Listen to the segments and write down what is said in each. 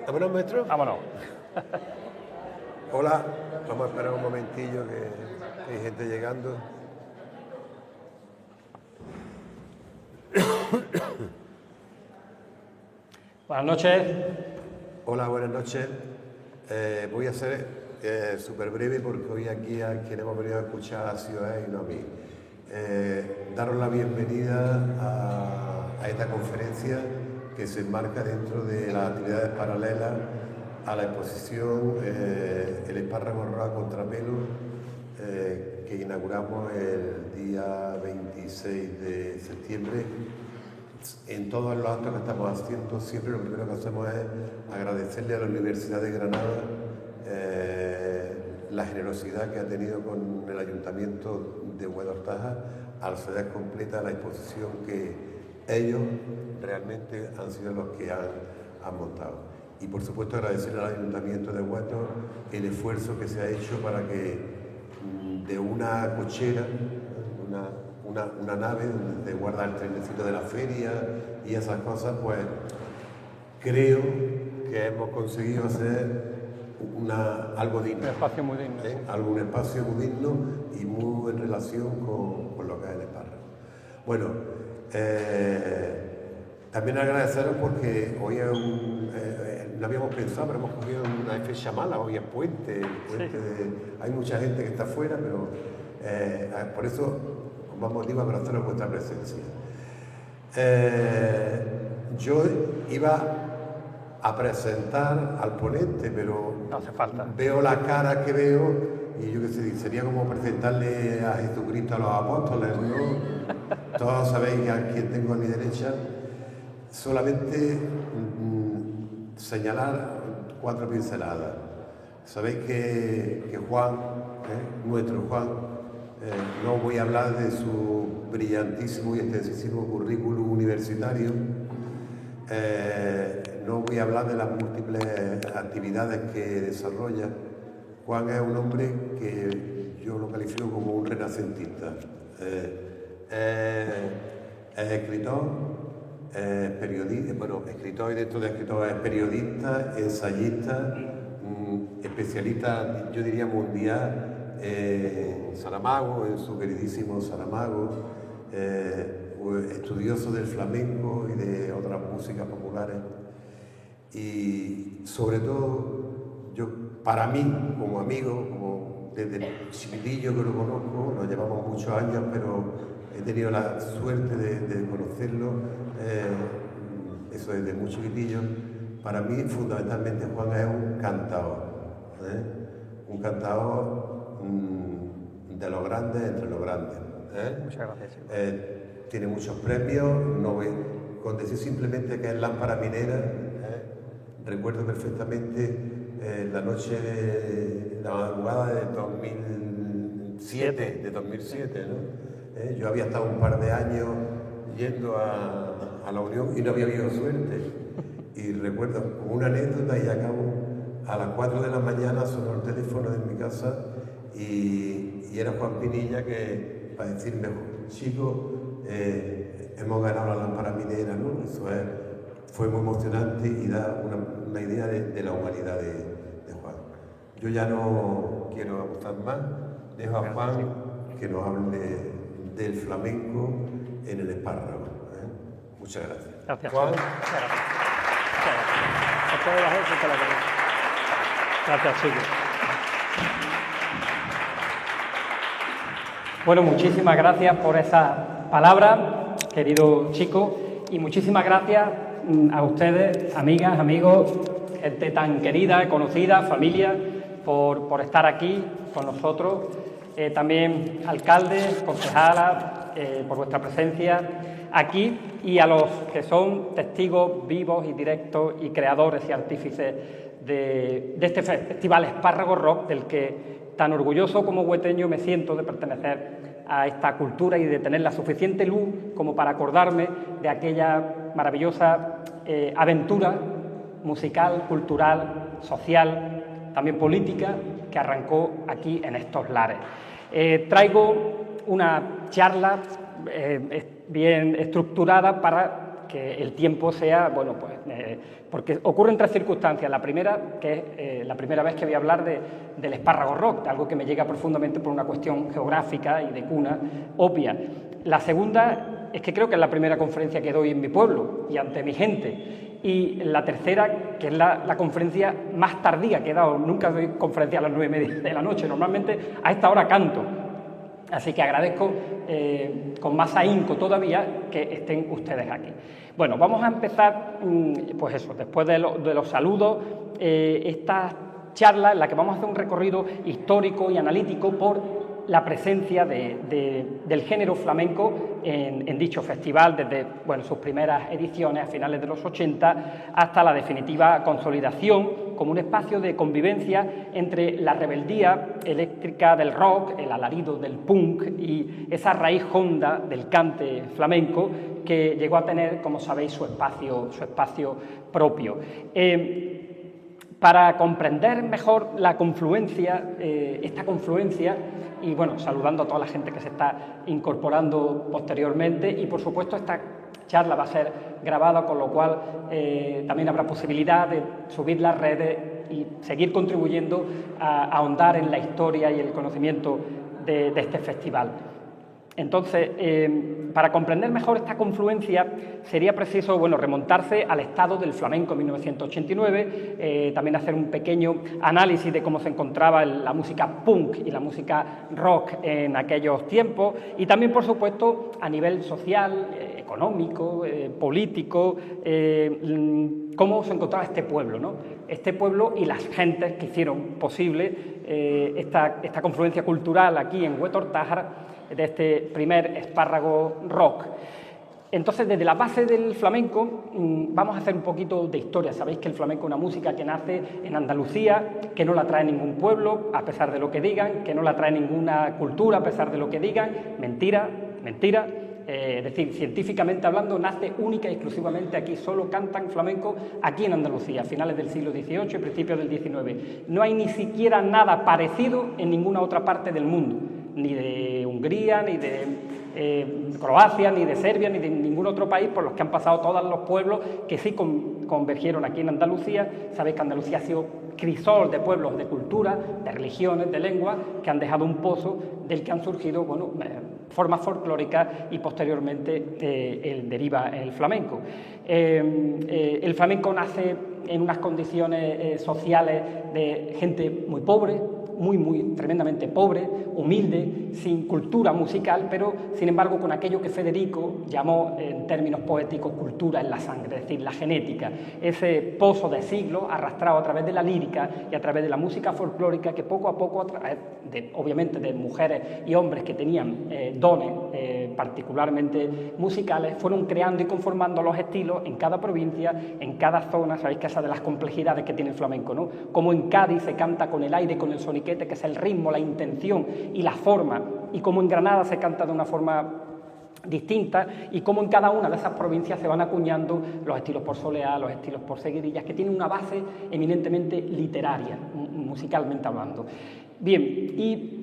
¿Vámonos, maestro? Vámonos. Hola, vamos a esperar un momentillo que hay gente llegando. Buenas noches. Hola, buenas noches. Voy a ser súper breve porque hoy aquí a quien hemos venido a escuchar ha sido él y no a mí. Daros la bienvenida a esta conferencia que se enmarca dentro de las actividades paralelas a la exposición El espárrago rojo a contrapelo que inauguramos el día 26 de septiembre. En todos los actos que estamos haciendo, siempre lo primero que hacemos es agradecerle a la Universidad de Granada la generosidad que ha tenido con el Ayuntamiento de Huedo-Hortaja al ceder completa la exposición que ellos realmente han sido los que han montado. Y por supuesto agradecerle al Ayuntamiento de Huedo el esfuerzo que se ha hecho para que de una cochera, una nave donde se guarda el trenecito de la feria y esas cosas, pues creo que hemos conseguido hacer algo digno. Un espacio muy digno. Un espacio muy digno y muy en relación con lo que es el espárrago. Bueno, también agradeceros porque hoy es no habíamos pensado, pero hemos cogido una fecha mala, hoy es puente, Sí. Hay mucha gente que está fuera, pero por eso como motivo a agradeceros vuestra presencia. Yo iba a presentar al ponente, pero No hace falta. veo la cara que veo y yo qué sé, sería como presentarle a Jesucristo a los apóstoles, ¿no? Todos sabéis a quién tengo a mi derecha. Solamente señalar 4 pinceladas. Sabéis que Juan, nuestro Juan, no voy a hablar de su brillantísimo y extensísimo currículum universitario, no voy a hablar de las múltiples actividades que desarrolla. Juan es un hombre que yo lo califico como un renacentista. Es escritor, es periodista, escritor y dentro de escritor es periodista, ensayista, especialista, yo diría mundial, en Saramago, en su queridísimo Saramago, estudioso del flamenco y de otras músicas populares. Y sobre todo, para mí, como amigo, como desde chiquitillo que lo conozco, nos llevamos muchos años, pero he tenido la suerte de conocerlo, eso desde muy chiquitillo. Para mí, fundamentalmente, Juan es un cantador, un cantador de los grandes entre los grandes. Muchas gracias. Tiene muchos premios, con decir simplemente que es lámpara minera. Recuerdo perfectamente la noche de la madrugada de 2007, ¿no? Yo había estado un par de años yendo a la Unión y no había habido suerte. Y recuerdo como una anécdota y acabo a las 4 de la mañana sonó el teléfono de mi casa y era Juan Pinilla que para decirme, chico, hemos ganado la lámpara minera, ¿no? Eso fue muy emocionante y da una idea de la humanidad de Juan. Yo ya no quiero abusar más, dejo a Juan que nos hable del flamenco en el espárrago. Muchas gracias. Gracias, Juan. Muchas gracias. Gracias, chicos. Bueno, muchísimas gracias por esa palabra, querido chico, y muchísimas gracias a ustedes, amigas, amigos, gente tan querida, conocida, familia, por estar aquí con nosotros. También alcaldes, concejalas, por vuestra presencia aquí, y a los que son testigos vivos y directos y creadores y artífices de este festival Espárrago Rock, del que tan orgulloso como hueteño me siento de pertenecer a esta cultura y de tener la suficiente luz como para acordarme de aquella maravillosa aventura musical, cultural, social, también política, que arrancó aquí en estos lares. Traigo una charla bien estructurada para que el tiempo sea, bueno, pues, porque ocurren 3 circunstancias. La primera, que es la primera vez que voy a hablar del espárrago rock, de algo que me llega profundamente por una cuestión geográfica y de cuna obvia. La segunda es que creo que es la primera conferencia que doy en mi pueblo y ante mi gente. Y la tercera, que es la conferencia más tardía que he dado. Nunca doy conferencia a las 9:30 de la noche, normalmente a esta hora canto. Así que agradezco con más ahínco todavía que estén ustedes aquí. Bueno, vamos a empezar, pues eso, después de los saludos, esta charla en la que vamos a hacer un recorrido histórico y analítico por la presencia del género flamenco en dicho festival, desde sus primeras ediciones a finales de los 80 hasta la definitiva consolidación como un espacio de convivencia entre la rebeldía eléctrica del rock, el alarido del punk y esa raíz honda del cante flamenco que llegó a tener, como sabéis, su espacio propio. Para comprender mejor la confluencia, esta confluencia, y bueno, saludando a toda la gente que se está incorporando posteriormente, y por supuesto esta charla va a ser grabada, con lo cual también habrá posibilidad de subir las redes y seguir contribuyendo a ahondar en la historia y el conocimiento de este festival. Entonces, para comprender mejor esta confluencia sería preciso remontarse al estado del flamenco en 1989, también hacer un pequeño análisis de cómo se encontraba la música punk y la música rock en aquellos tiempos y también, por supuesto, a nivel social, económico, político, cómo se encontraba este pueblo, ¿no? Este pueblo y las gentes que hicieron posible esta confluencia cultural aquí en Huetortájara, de este primer espárrago rock. Entonces, desde la base del flamenco vamos a hacer un poquito de historia. Sabéis que el flamenco es una música que nace en Andalucía, que no la trae ningún pueblo, a pesar de lo que digan, que no la trae ninguna cultura, a pesar de lo que digan. Mentira, mentira. Es decir, científicamente hablando, nace única y exclusivamente aquí. Solo cantan flamenco aquí en Andalucía, a finales del siglo XVIII y principios del XIX. No hay ni siquiera nada parecido en ninguna otra parte del mundo, ni de Hungría, ni de Croacia, ni de Serbia, ni de ningún otro país por los que han pasado todos los pueblos que sí convergieron aquí en Andalucía. Sabéis que Andalucía ha sido crisol de pueblos, de cultura, de religiones, de lenguas, que han dejado un pozo del que han surgido formas folclóricas y posteriormente deriva el flamenco. El flamenco nace en unas condiciones sociales de gente muy pobre, muy tremendamente pobre, humilde, sin cultura musical, pero sin embargo con aquello que Federico llamó en términos poéticos cultura en la sangre, es decir, la genética, ese pozo de siglos arrastrado a través de la lírica y a través de la música folclórica que poco a poco, a través obviamente de mujeres y hombres que tenían dones particularmente musicales, fueron creando y conformando los estilos en cada provincia, en cada zona. Sabéis que esa de las complejidades que tiene el flamenco, ¿no? Como en Cádiz se canta con el aire, con el soniquete, que es el ritmo, la intención y la forma, y como en Granada se canta de una forma distinta, y como en cada una de esas provincias se van acuñando los estilos por soleá, los estilos por seguidillas, que tienen una base eminentemente literaria, musicalmente hablando. Bien, y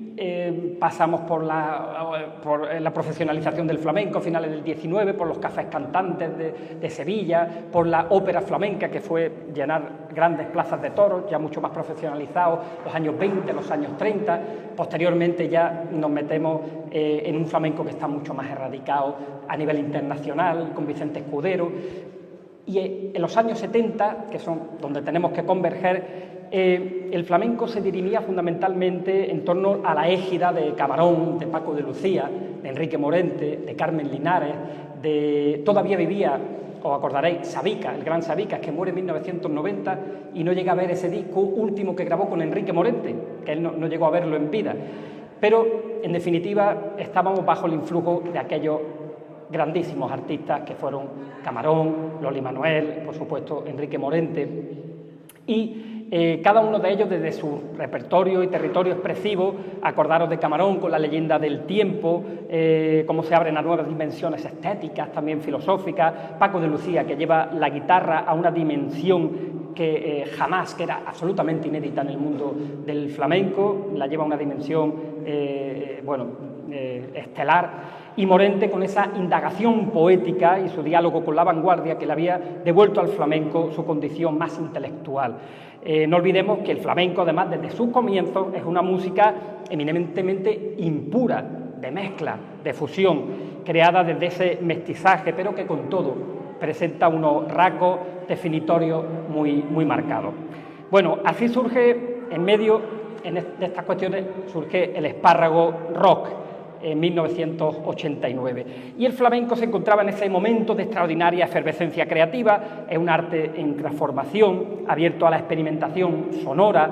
pasamos por la profesionalización del flamenco a finales del XIX, por los cafés cantantes de Sevilla, por la ópera flamenca, que fue llenar grandes plazas de toros, ya mucho más profesionalizados, los años 20, los años 30. Posteriormente ya nos metemos en un flamenco que está mucho más erradicado a nivel internacional, con Vicente Escudero. Y en los años 70, que son donde tenemos que converger, el flamenco se dirimía fundamentalmente en torno a la égida de Camarón, de Paco de Lucía, de Enrique Morente, de Carmen Linares, todavía vivía, os acordaréis, Sabica, el gran Sabica, que muere en 1990 y no llega a ver ese disco último que grabó con Enrique Morente, que él no llegó a verlo en vida. Pero, en definitiva, estábamos bajo el influjo de aquellos grandísimos artistas que fueron Camarón, Loli Manuel, por supuesto Enrique Morente, y cada uno de ellos desde su repertorio y territorio expresivo. Acordaros de Camarón con la leyenda del tiempo, cómo se abren a nuevas dimensiones estéticas, también filosóficas. Paco de Lucía, que lleva la guitarra a una dimensión que era absolutamente inédita en el mundo del flamenco, la lleva a una dimensión estelar. y Morente con esa indagación poética y su diálogo con la vanguardia que le había devuelto al flamenco su condición más intelectual. No olvidemos que el flamenco, además, desde sus comienzos, es una música eminentemente impura, de mezcla, de fusión, creada desde ese mestizaje, pero que con todo presenta unos rasgos definitorios muy marcados. Bueno, así surge, en medio de estas cuestiones, surge el espárrago rock en 1989. Y el flamenco se encontraba en ese momento de extraordinaria efervescencia creativa, es un arte en transformación, abierto a la experimentación sonora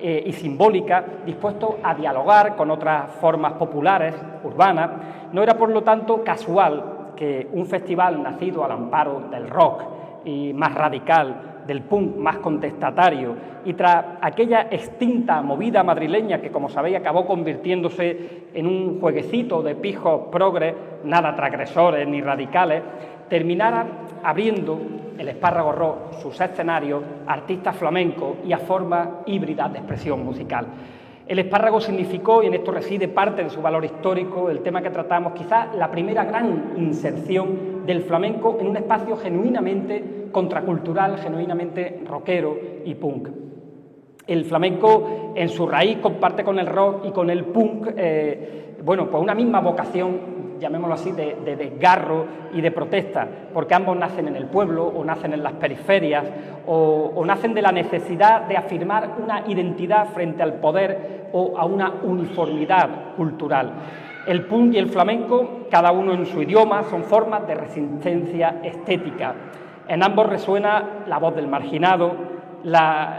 y simbólica, dispuesto a dialogar con otras formas populares, urbanas. No era, por lo tanto, casual que un festival nacido al amparo del rock y más radical, del punk más contestatario, y tras aquella extinta movida madrileña que, como sabéis, acabó convirtiéndose en un jueguecito de pijos progres, nada transgresores ni radicales, terminara abriendo el espárrago rock sus escenarios a artistas flamencos y a formas híbridas de expresión musical. El espárrago significó, y en esto reside parte de su valor histórico, el tema que tratamos, quizás la primera gran inserción del flamenco en un espacio genuinamente contracultural, genuinamente rockero y punk. El flamenco, en su raíz, comparte con el rock y con el punk, pues una misma vocación, llamémoslo así, de desgarro y de protesta, porque ambos nacen en el pueblo o nacen en las periferias o nacen de la necesidad de afirmar una identidad frente al poder o a una uniformidad cultural. El punk y el flamenco, cada uno en su idioma, son formas de resistencia estética. En ambos resuena la voz del marginado,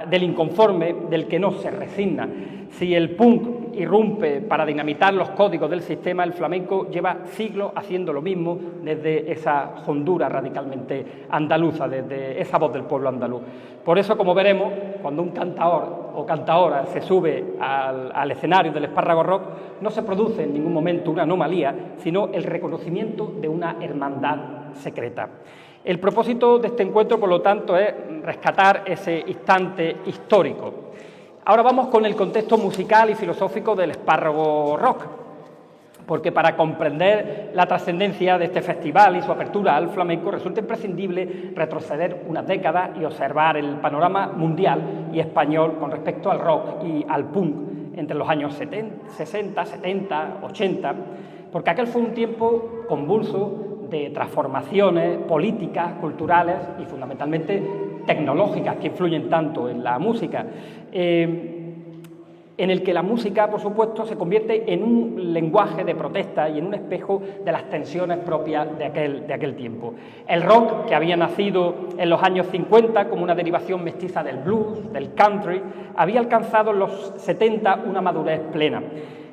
del inconforme, del que no se resigna. Si el punk irrumpe para dinamitar los códigos del sistema, el flamenco lleva siglos haciendo lo mismo desde esa hondura radicalmente andaluza, desde esa voz del pueblo andaluz. Por eso, como veremos, cuando un cantaor o cantaora se sube al escenario del espárrago rock, no se produce en ningún momento una anomalía, sino el reconocimiento de una hermandad secreta. El propósito de este encuentro, por lo tanto, es rescatar ese instante histórico. Ahora vamos con el contexto musical y filosófico del espárrago rock, porque para comprender la trascendencia de este festival y su apertura al flamenco resulta imprescindible retroceder unas décadas y observar el panorama mundial y español con respecto al rock y al punk entre los años 60, 70, 80, porque aquel fue un tiempo convulso de transformaciones políticas, culturales y fundamentalmente tecnológicas que influyen tanto en la música, en el que la música, por supuesto, se convierte en un lenguaje de protesta y en un espejo de las tensiones propias de aquel tiempo. El rock, que había nacido en los años 50 como una derivación mestiza del blues, del country, había alcanzado en los 70 una madurez plena.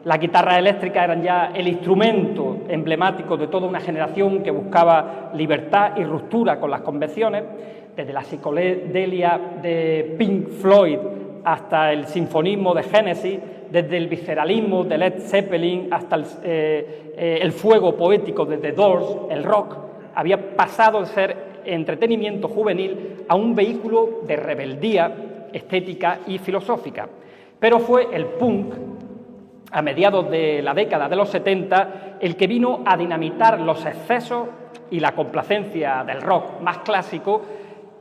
Las guitarras eléctricas eran ya el instrumento emblemático de toda una generación que buscaba libertad y ruptura con las convenciones, desde la psicodelia de Pink Floyd hasta el sinfonismo de Genesis, desde el visceralismo de Led Zeppelin hasta el fuego poético de The Doors. El rock había pasado de ser entretenimiento juvenil a un vehículo de rebeldía estética y filosófica. Pero fue el punk, a mediados de la década de los 70, el que vino a dinamitar los excesos y la complacencia del rock más clásico,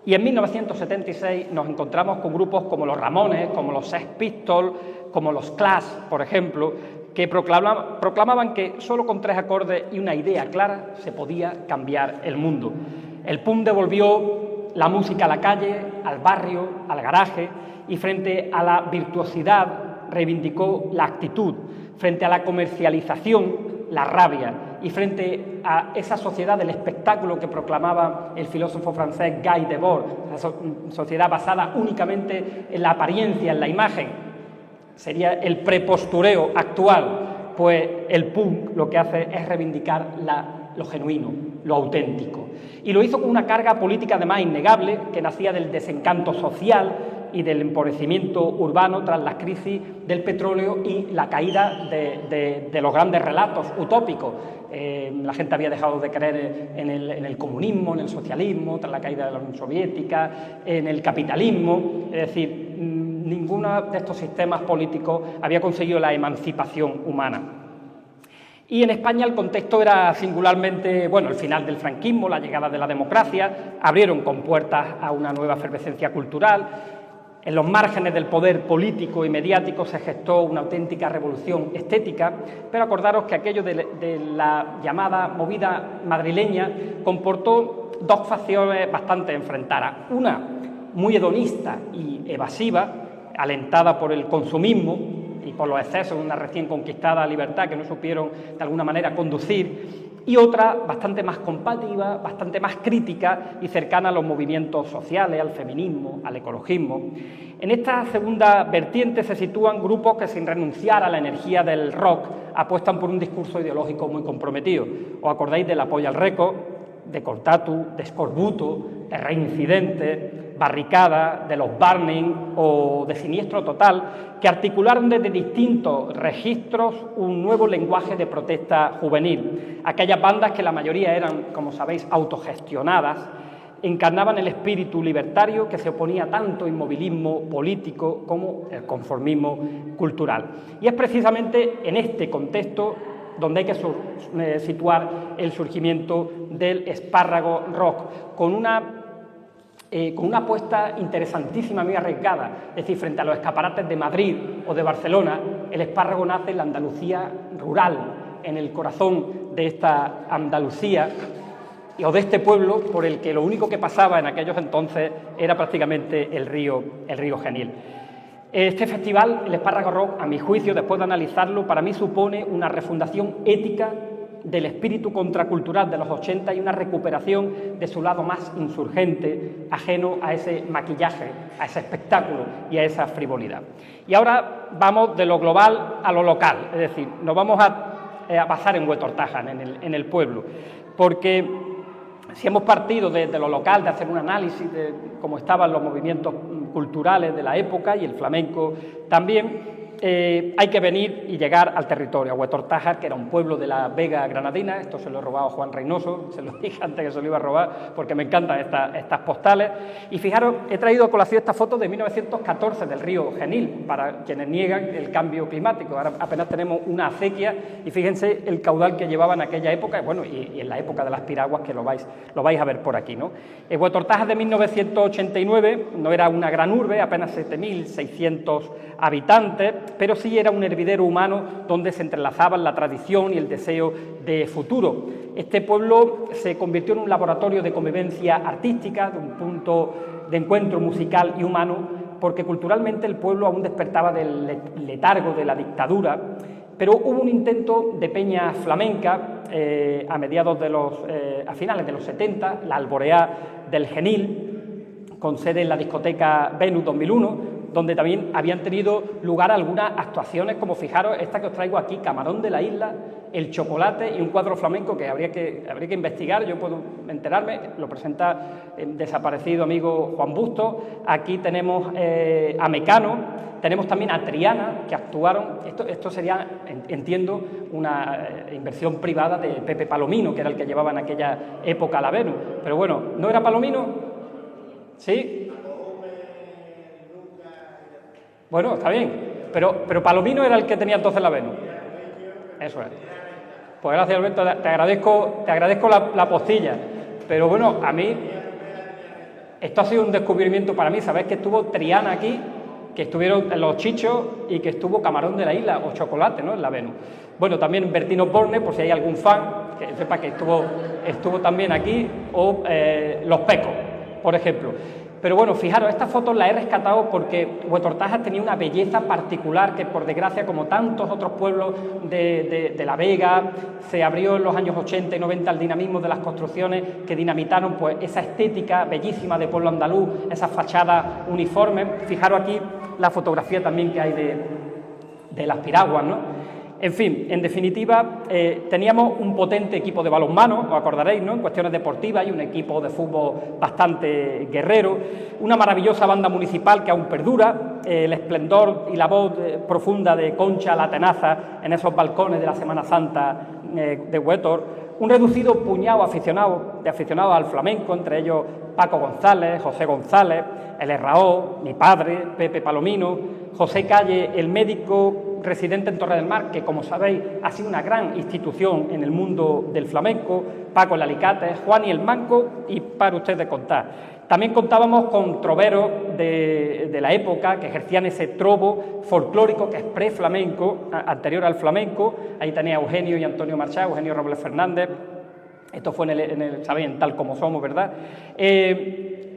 y en 1976 nos encontramos con grupos como los Ramones, como los Sex Pistols, como los Clash, por ejemplo, que proclamaban que solo con 3 acordes y una idea clara se podía cambiar el mundo. El punk devolvió la música a la calle, al barrio, al garaje, y frente a la virtuosidad reivindicó la actitud, frente a la comercialización, la rabia, y frente a esa sociedad del espectáculo que proclamaba el filósofo francés Guy Debord, una sociedad basada únicamente en la apariencia, en la imagen, sería el prepostureo actual, pues el punk lo que hace es reivindicar lo genuino, lo auténtico. Y lo hizo con una carga política además innegable, que nacía del desencanto social y del empobrecimiento urbano tras la crisis del petróleo y la caída de los grandes relatos utópicos. La gente había dejado de creer en el comunismo, en el socialismo, tras la caída de la Unión Soviética, en el capitalismo. Es decir, ninguno de estos sistemas políticos había conseguido la emancipación humana. Y en España el contexto era singularmente, bueno, el final del franquismo, la llegada de la democracia, abrieron compuertas a una nueva efervescencia cultural. En los márgenes del poder político y mediático se gestó una auténtica revolución estética, pero acordaros que aquello de la llamada movida madrileña comportó dos facciones bastante enfrentadas. Una muy hedonista y evasiva, alentada por el consumismo y por los excesos de una recién conquistada libertad que no supieron de alguna manera conducir, y otra bastante más combativa, bastante más crítica y cercana a los movimientos sociales, al feminismo, al ecologismo. En esta segunda vertiente se sitúan grupos que, sin renunciar a la energía del rock, apuestan por un discurso ideológico muy comprometido. ¿Os acordáis del Apoyo al Récord, de Cortatu, de Scorbuto, de Reincidente, Barricada, de los Burning o de Siniestro Total, que articularon desde distintos registros un nuevo lenguaje de protesta juvenil? Aquellas bandas, que la mayoría eran, como sabéis, autogestionadas, encarnaban el espíritu libertario que se oponía tanto al inmovilismo político como el conformismo cultural. Y es precisamente en este contexto donde hay que situar el surgimiento del espárrago rock, con una apuesta interesantísima, muy arriesgada. Es decir, frente a los escaparates de Madrid o de Barcelona, el espárrago nace en la Andalucía rural, en el corazón de esta Andalucía o de este pueblo por el que lo único que pasaba en aquellos entonces era prácticamente el río Genil. Este festival, el Espárrago Rock, a mi juicio, después de analizarlo, para mí supone una refundación ética del espíritu contracultural de los 80 y una recuperación de su lado más insurgente, ajeno a ese maquillaje, a ese espectáculo y a esa frivolidad. Y ahora vamos de lo global a lo local, es decir, nos vamos a basar en Huetortaja, en el pueblo, porque si hemos partido de lo local, de hacer un análisis de cómo estaban los movimientos culturales de la época y el flamenco también, hay que venir y llegar al territorio, a Huetortaja, que era un pueblo de la Vega granadina. Esto se lo he robado a Juan Reynoso, se lo dije antes que se lo iba a robar porque me encantan estas postales. Y fijaros, he traído a colación esta foto de 1914 del río Genil, para quienes niegan el cambio climático. Ahora apenas tenemos una acequia y fíjense el caudal que llevaba en aquella época, bueno, y en la época de las piraguas, que lo vais a ver por aquí, ¿no? Huetortaja de 1989 no era una gran urbe, apenas 7.600 habitantes, pero sí era un hervidero humano donde se entrelazaban la tradición y el deseo de futuro. Este pueblo se convirtió en un laboratorio de convivencia artística, de un punto de encuentro musical y humano, porque culturalmente el pueblo aún despertaba del letargo de la dictadura, pero hubo un intento de peña flamenca a finales de los 70, la Alboreá del Genil, con sede en la discoteca Venus 2001, donde también habían tenido lugar algunas actuaciones, como fijaros esta que os traigo aquí, Camarón de la Isla, El Chocolate y un cuadro flamenco que habría que investigar. Yo puedo enterarme, lo presenta el desaparecido amigo Juan Busto. Aquí tenemos a Mecano, tenemos también a Triana, que actuaron. Esto sería, entiendo, una inversión privada de Pepe Palomino, que era el que llevaba en aquella época la Venus. Pero bueno, ¿no era Palomino? ¿Sí? Bueno, está bien, pero Palomino era el que tenía entonces la Venus. Eso es. Pues gracias, Alberto, te agradezco la postilla. Pero bueno, a mí esto ha sido un descubrimiento para mí. Sabéis que estuvo Triana aquí, que estuvieron los Chichos y que estuvo Camarón de la Isla o Chocolate, ¿no?, en la Venus. Bueno, también Bertino Borne, por si hay algún fan que sepa que estuvo también aquí, o Los Pecos, por ejemplo. Pero bueno, fijaros, estas fotos las he rescatado porque Huetortaja tenía una belleza particular que, por desgracia, como tantos otros pueblos de la Vega, se abrió en los años 80 y 90 al dinamismo de las construcciones que dinamitaron pues esa estética bellísima de pueblo andaluz, esas fachadas uniformes. Fijaros aquí la fotografía también que hay de las piraguas, ¿no? En fin, en definitiva, teníamos un potente equipo de balonmano, os acordaréis, ¿no?, en cuestiones deportivas, y un equipo de fútbol bastante guerrero, una maravillosa banda municipal que aún perdura, el esplendor y la voz profunda de Concha la Tenaza en esos balcones de la Semana Santa de Huetor, un reducido puñado de aficionados al flamenco, entre ellos Paco González, José González, el Herraó, mi padre, Pepe Palomino, José Calle, el médico residente en Torre del Mar, que como sabéis ha sido una gran institución en el mundo del flamenco, Paco el Alicate, Juan y el Manco, y para ustedes contar. También contábamos con troveros de la época que ejercían ese trobo folclórico que es pre-flamenco, anterior al flamenco. Ahí tenía Eugenio y Antonio Marchá, Eugenio Robles Fernández. Esto fue ¿sabéis? En Tal Como Somos, ¿verdad?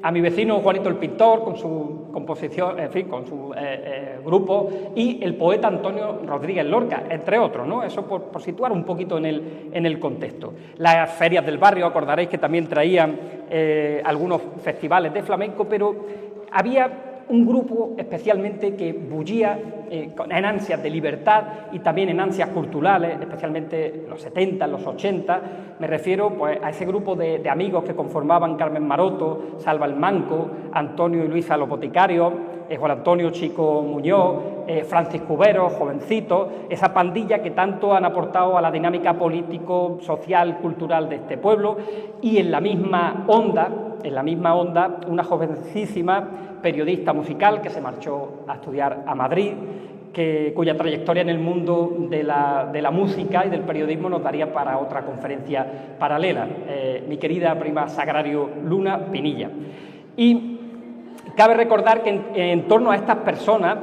A mi vecino Juanito el Pintor, con su composición, en fin, con su grupo, y el poeta Antonio Rodríguez Lorca, entre otros, ¿no? Eso por situar un poquito en el contexto. Las ferias del barrio, acordaréis que también traían algunos festivales de flamenco, pero había un grupo especialmente que bullía en ansias de libertad y también en ansias culturales, especialmente los 70, los 80. Me refiero pues, a ese grupo de amigos que conformaban Carmen Maroto, Salva el Manco, Antonio y Luisa los Boticarios, Juan Antonio Chico Muñoz, Francis Cubero, jovencito, esa pandilla que tanto han aportado a la dinámica político, social, cultural de este pueblo, y en la misma onda, una jovencísima periodista musical que se marchó a estudiar a Madrid, cuya trayectoria en el mundo de la música y del periodismo nos daría para otra conferencia paralela, mi querida prima Sagrario Luna Pinilla. Y cabe recordar que en torno a estas personas,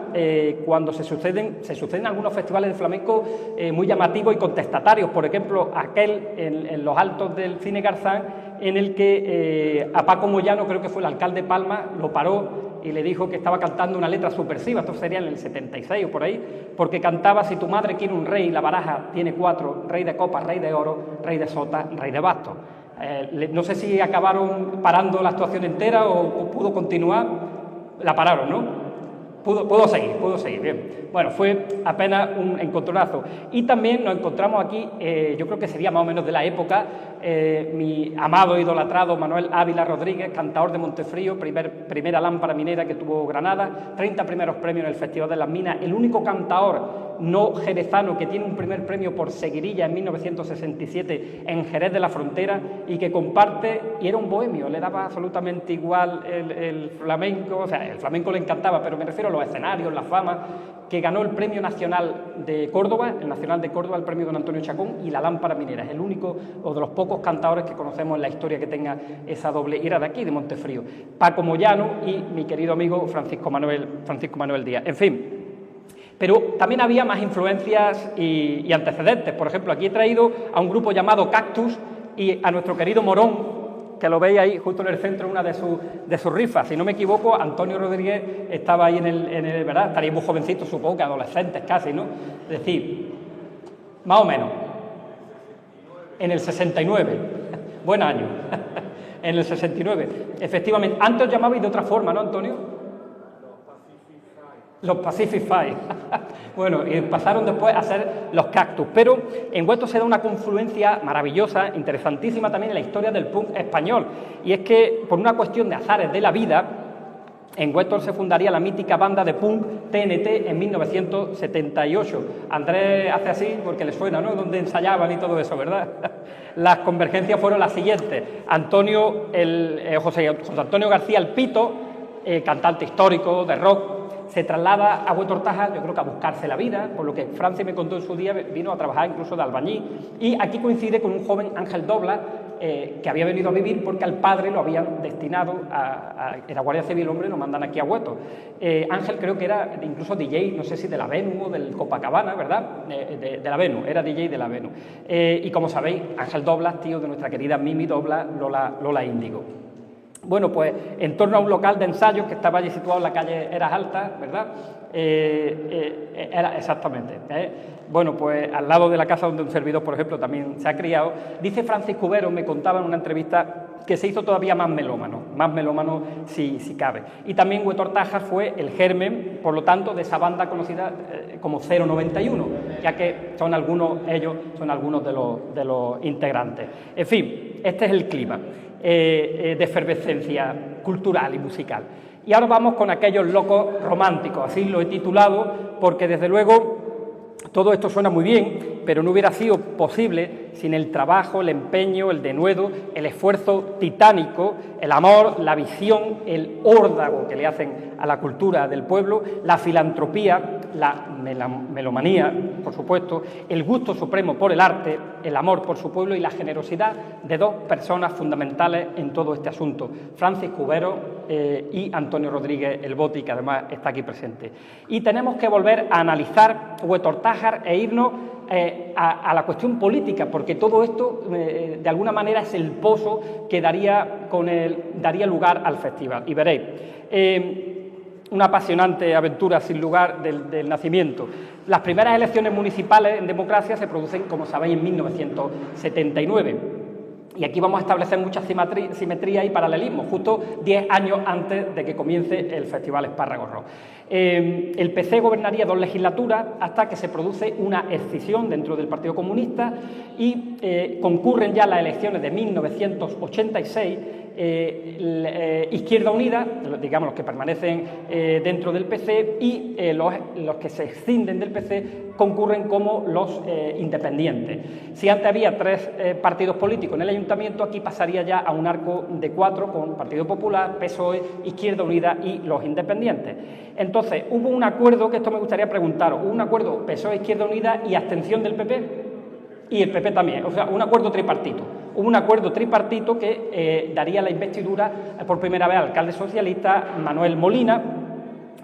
cuando se suceden algunos festivales de flamenco muy llamativos y contestatarios, por ejemplo, aquel en los altos del Cine Garzán, en el que a Paco Moyano, creo que fue el alcalde de Palma, lo paró y le dijo que estaba cantando una letra subversiva, esto sería en el 76 o por ahí, porque cantaba: si tu madre quiere un rey, la baraja tiene 4, rey de copas, rey de oro, rey de sota, rey de bastos. No sé si acabaron parando la actuación entera o pudo continuar. La pararon, ¿no? Puedo seguir, bien. Bueno, fue apenas un encontronazo. Y también nos encontramos aquí, yo creo que sería más o menos de la época, mi amado e idolatrado Manuel Ávila Rodríguez, cantador de Montefrío, primera lámpara minera que tuvo Granada, 30 primeros premios en el Festival de las Minas, el único cantador no jerezano que tiene un primer premio por Seguirilla en 1967 en Jerez de la Frontera, y que comparte, y era un bohemio, le daba absolutamente igual el flamenco, o sea, el flamenco le encantaba, pero me refiero a los escenarios, la fama, que ganó el Premio Nacional de Córdoba, el Nacional de Córdoba, el Premio Don Antonio Chacón y la Lámpara Minera. Es el único o de los pocos cantadores que conocemos en la historia que tenga esa doble. Y era de aquí, de Montefrío. Paco Moyano y mi querido amigo Francisco Manuel Díaz. En fin. Pero también había más influencias y antecedentes. Por ejemplo, aquí he traído a un grupo llamado Cactus y a nuestro querido Morón, que lo veis ahí justo en el centro, una de sus rifas. Si no me equivoco, Antonio Rodríguez estaba ahí en el ¿verdad? Estaría muy jovencito, supongo que adolescentes casi, ¿no? Es decir, más o menos. En el 69. Buen año. En el 69. Efectivamente. Antes os llamabais de otra forma, ¿no, Antonio? Los Pacific Five. Bueno, y pasaron después a ser los Cactus. Pero en Hueto se da una confluencia maravillosa, interesantísima también en la historia del punk español. Y es que, por una cuestión de azares de la vida, en Hueto se fundaría la mítica banda de punk TNT en 1978. Andrés hace así porque le suena, ¿no? Donde ensayaban y todo eso, ¿verdad? Las convergencias fueron las siguientes. José Antonio García El Pito, cantante histórico de rock, se traslada a Hueto Hortaja, yo creo que a buscarse la vida, por lo que Francis me contó en su día, vino a trabajar incluso de albañil, y aquí coincide con un joven Ángel Doblas, que había venido a vivir porque al padre lo habían destinado era Guardia Civil, hombre, lo mandan aquí a Hueto. Ángel creo que era incluso DJ, no sé si de la Venus o del Copacabana, ¿verdad? De la Venus, era DJ de la Venus. Y como sabéis, Ángel Doblas, tío de nuestra querida Mimi Doblas, Lola Índigo. Bueno, pues en torno a un local de ensayos que estaba allí situado en la calle Eras Altas, ¿verdad? Exactamente. Bueno, pues al lado de la casa donde un servidor, por ejemplo, también se ha criado, dice Francis Cubero, me contaba en una entrevista, que se hizo todavía más melómano si cabe. Y también Hueto Hortaja fue el germen, por lo tanto, de esa banda conocida como 091, ya que ellos son algunos de los integrantes. En fin, este es el clima de efervescencia cultural y musical. Y ahora vamos con aquellos locos románticos, así lo he titulado, porque desde luego todo esto suena muy bien pero no hubiera sido posible sin el trabajo, el empeño, el denuedo, el esfuerzo titánico, el amor, la visión, el órdago que le hacen a la cultura del pueblo, la filantropía, la melomanía, por supuesto, el gusto supremo por el arte, el amor por su pueblo y la generosidad de dos personas fundamentales en todo este asunto, Francis Cubero y Antonio Rodríguez El Boti, que además está aquí presente. Y tenemos que volver a analizar Huetortájar e irnos a la cuestión política, porque todo esto, de alguna manera, es el pozo que daría lugar al festival. Y veréis, una apasionante aventura, sin lugar, del nacimiento. Las primeras elecciones municipales en democracia se producen, como sabéis, en 1979. Y aquí vamos a establecer mucha simetría y paralelismo, justo 10 años antes de que comience el Festival Espárragos Rock. El PC gobernaría 2 legislaturas hasta que se produce una escisión dentro del Partido Comunista y concurren ya las elecciones de 1986. Izquierda Unida, digamos los que permanecen dentro del PC, y los que se escinden del PC concurren como los independientes. Si antes había 3 partidos políticos en el ayuntamiento, aquí pasaría ya a un arco de 4 con Partido Popular, PSOE, Izquierda Unida y los independientes. Entonces, hubo un acuerdo, que esto me gustaría preguntaros, hubo un acuerdo PSOE, Izquierda Unida y abstención del PP, y el PP también, o sea, un acuerdo tripartito. Hubo un acuerdo tripartito que daría la investidura por primera vez al alcalde socialista Manuel Molina.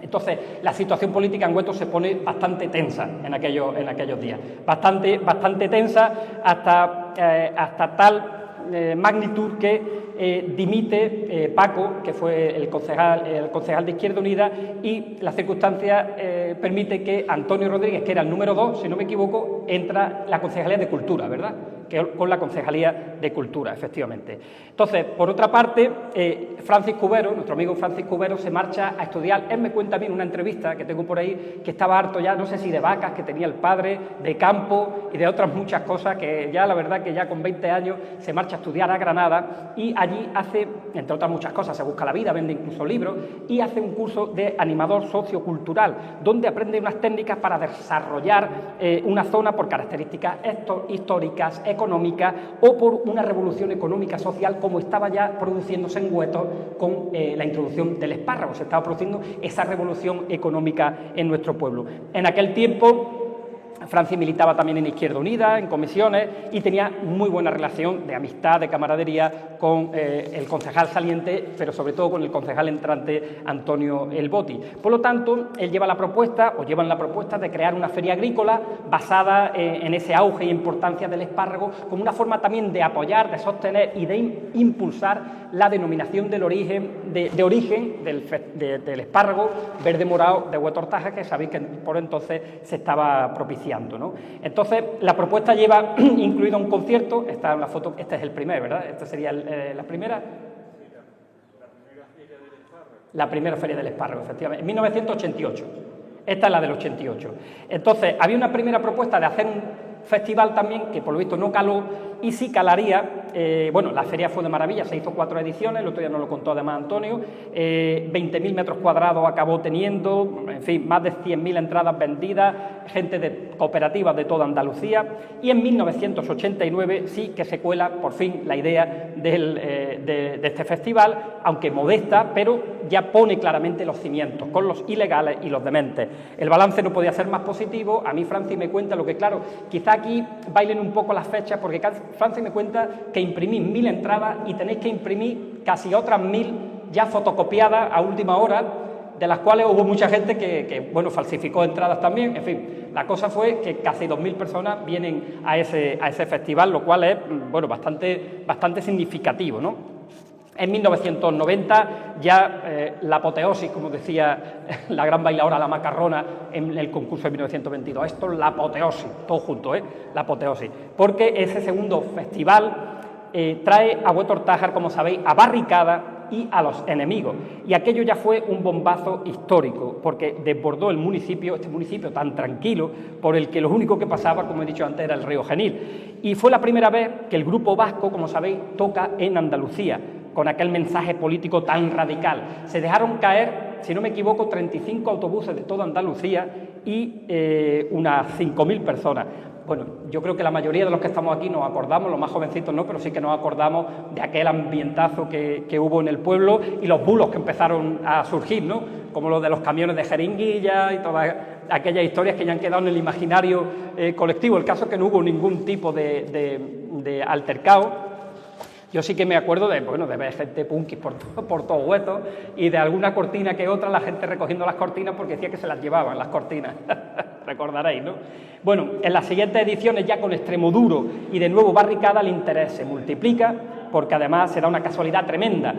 Entonces, la situación política en Huetor se pone bastante tensa en aquellos días, bastante tensa hasta tal magnitud que dimite Paco, que fue el concejal de Izquierda Unida, y la circunstancia permite que Antonio Rodríguez, que era el número 2, si no me equivoco, entra la Concejalía de Cultura, ¿verdad? Con la Concejalía de Cultura, efectivamente. Entonces, por otra parte, Francis Cubero, nuestro amigo Francis Cubero, se marcha a estudiar. Él me cuenta a mí en una entrevista que tengo por ahí, que estaba harto ya, no sé si de vacas que tenía el padre, de campo y de otras muchas cosas, que ya la verdad que ya con 20 años se marcha a estudiar a Granada y allí hace, entre otras muchas cosas, se busca la vida, vende incluso libros y hace un curso de animador sociocultural, donde aprende unas técnicas para desarrollar una zona por características históricas, económicas o por una revolución económica social como estaba ya produciéndose en Huetor con la introducción del espárrago. Se estaba produciendo esa revolución económica en nuestro pueblo. En aquel tiempo Francis militaba también en Izquierda Unida, en comisiones, y tenía muy buena relación de amistad, de camaradería con el concejal saliente, pero sobre todo con el concejal entrante Antonio El Boti. Por lo tanto, él llevan la propuesta de crear una feria agrícola basada en ese auge y importancia del espárrago, como una forma también de apoyar, de sostener y de impulsar la denominación del origen del espárrago verde morado de Huetortájar, que sabéis que por entonces se estaba propiciando, ¿no? Entonces, la propuesta lleva incluido un concierto. Está en la foto, este es el primer, ¿verdad? Esta sería la primera. La primera feria del espárrago, efectivamente, en 1988. Esta es la del 88. Entonces, había una primera propuesta de hacer un festival también, que por lo visto no caló, y sí calaría. Bueno, la feria fue de maravilla, se hizo 4 ediciones, el otro día nos lo contó además Antonio, 20.000 metros cuadrados acabó teniendo, en fin, más de 100.000 entradas vendidas, gente de cooperativas de toda Andalucía, y en 1989 sí que se cuela por fin la idea de este festival, aunque modesta, pero ya pone claramente los cimientos, con los ilegales y los dementes. El balance no podía ser más positivo. A mí Francis me cuenta lo que, claro, quizá aquí bailen un poco las fechas, porque Francis me cuenta que imprimís 1.000 entradas y tenéis que imprimir casi otras 1.000 ya fotocopiadas a última hora, de las cuales hubo mucha gente que bueno, falsificó entradas también. En fin, la cosa fue que casi 2.000 personas vienen a ese festival, lo cual es, bueno, bastante significativo, ¿no? En 1990 ya la apoteosis, como decía la gran bailadora La Macarrona en el concurso de 1922. Esto es la apoteosis, todo junto, la apoteosis. Porque ese segundo festival trae a Huetortájar, como sabéis, a barricada y a los enemigos. Y aquello ya fue un bombazo histórico, porque desbordó el municipio, este municipio tan tranquilo, por el que lo único que pasaba, como he dicho antes, era el río Genil. Y fue la primera vez que el grupo vasco, como sabéis, toca en Andalucía, con aquel mensaje político tan radical. Se dejaron caer si no me equivoco, 35 autobuses de toda Andalucía y unas 5.000 personas. Bueno, yo creo que la mayoría de los que estamos aquí nos acordamos, los más jovencitos no, pero sí que nos acordamos de aquel ambientazo que hubo en el pueblo y los bulos que empezaron a surgir, ¿no? Como los de los camiones de jeringuilla y todas aquellas historias que ya han quedado en el imaginario colectivo. El caso es que no hubo ningún tipo de altercado. Yo sí que me acuerdo de ver gente punkis por todos huesos y de alguna cortina que otra, la gente recogiendo las cortinas porque decía que se las llevaban las cortinas. Recordaréis, ¿no? Bueno, en las siguientes ediciones, ya con Extremoduro y de nuevo barricada, el interés se multiplica porque además se da una casualidad tremenda.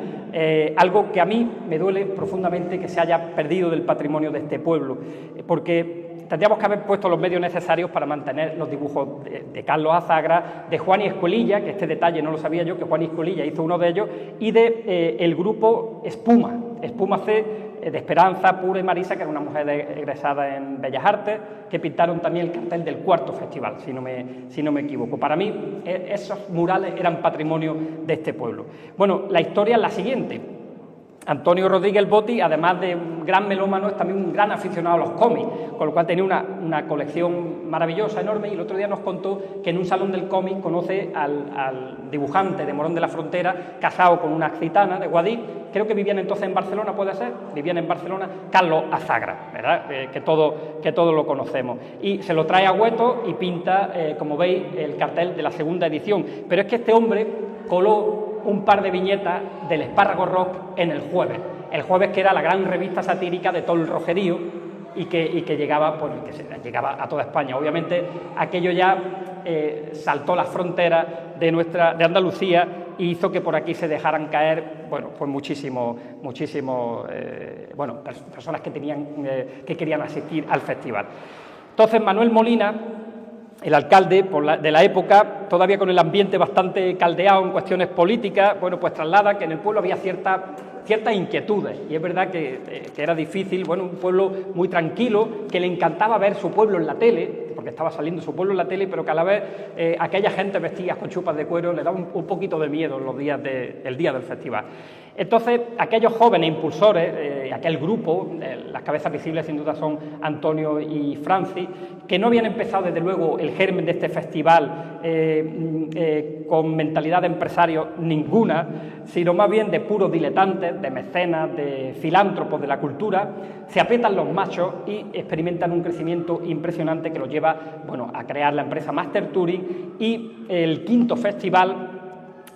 Algo que a mí me duele profundamente que se haya perdido del patrimonio de este pueblo, porque tendríamos que haber puesto los medios necesarios para mantener los dibujos de Carlos Azagra, de Juan y Escuelilla, que este detalle no lo sabía yo, que Juan y Escuelilla hizo uno de ellos, y de el grupo Espuma C, de Esperanza, Pura y Marisa, que era una mujer egresada en Bellas Artes, que pintaron también el cartel del cuarto festival, si no me equivoco. Para mí, esos murales eran patrimonio de este pueblo. Bueno, la historia es la siguiente. Antonio Rodríguez Botti, además de un gran melómano, es también un gran aficionado a los cómics, con lo cual tenía una colección maravillosa, enorme, y el otro día nos contó que en un salón del cómic conoce al dibujante de Morón de la Frontera, casado con una occitana de Guadix, creo que vivían entonces en Barcelona, ¿puede ser? Vivían en Barcelona, Carlos Azagra, ¿verdad? Que todos lo conocemos. Y se lo trae a Hueto y pinta, como veis, el cartel de la segunda edición. Pero es que este hombre coló un par de viñetas del Espárrago Rock en El Jueves, que era la gran revista satírica de todo el rojerío y que llegaba, pues, llegaba a toda España. Obviamente aquello ya saltó las fronteras de Andalucía y hizo que por aquí se dejaran caer, bueno, pues muchísimos personas que querían asistir al festival. Entonces Manuel Molina, el alcalde de la época, todavía con el ambiente bastante caldeado en cuestiones políticas, bueno, pues traslada que en el pueblo había ciertas inquietudes, y es verdad que era difícil, bueno, un pueblo muy tranquilo, que le encantaba ver su pueblo en la tele, porque estaba saliendo su pueblo en la tele, pero que a la vez aquella gente vestida con chupas de cuero le daba un poquito de miedo el día del festival. Entonces, aquellos jóvenes impulsores, aquel grupo, las cabezas visibles sin duda son Antonio y Francis, que no habían empezado desde luego el germen de este festival con mentalidad de empresarios ninguna, sino más bien de puros diletantes, de mecenas, de filántropos de la cultura, se aprietan los machos y experimentan un crecimiento impresionante que los lleva, bueno, a crear la empresa Master Touring, y el quinto festival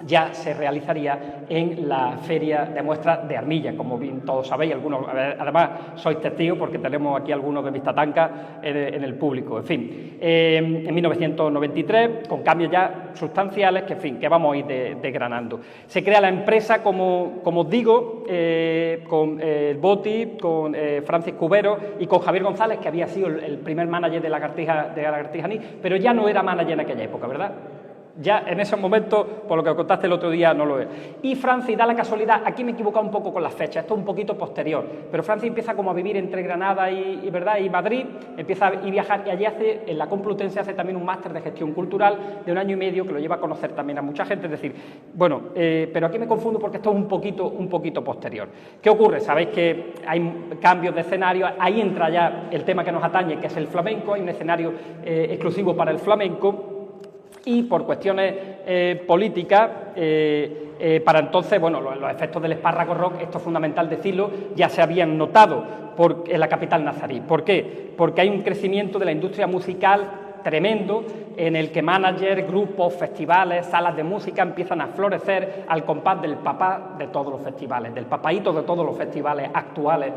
ya se realizaría en la Feria de Muestras de Armilla, como bien todos sabéis, algunos, además sois testigos porque tenemos aquí algunos de Vistatanca en el público. En fin, en 1993, con cambios ya sustanciales que vamos a ir desgranando. Se crea la empresa, como os digo, con Botti, con Francis Cubero y con Javier González, que había sido el primer manager de Lagartija Anís, pero ya no era manager en aquella época, ¿verdad? Ya en esos momentos, por lo que contaste el otro día, no lo es. Y Francis da la casualidad, aquí me he equivocado un poco con las fechas, esto es un poquito posterior, pero Francis empieza como a vivir entre Granada y Madrid, empieza a viajar, y allí en la Complutense hace también un máster de gestión cultural de 1 año y medio que lo lleva a conocer también a mucha gente. Es decir, bueno, pero aquí me confundo porque esto es un poquito posterior. ¿Qué ocurre? Sabéis que hay cambios de escenario, ahí entra ya el tema que nos atañe, que es el flamenco, hay un escenario exclusivo para el flamenco. Y por cuestiones políticas, para entonces, bueno, los efectos del Espárrago Rock, esto es fundamental decirlo, ya se habían notado en la capital nazarí. ¿Por qué? Porque hay un crecimiento de la industria musical tremendo, en el que managers, grupos, festivales, salas de música empiezan a florecer al compás del papá de todos los festivales, del papaíto de todos los festivales actuales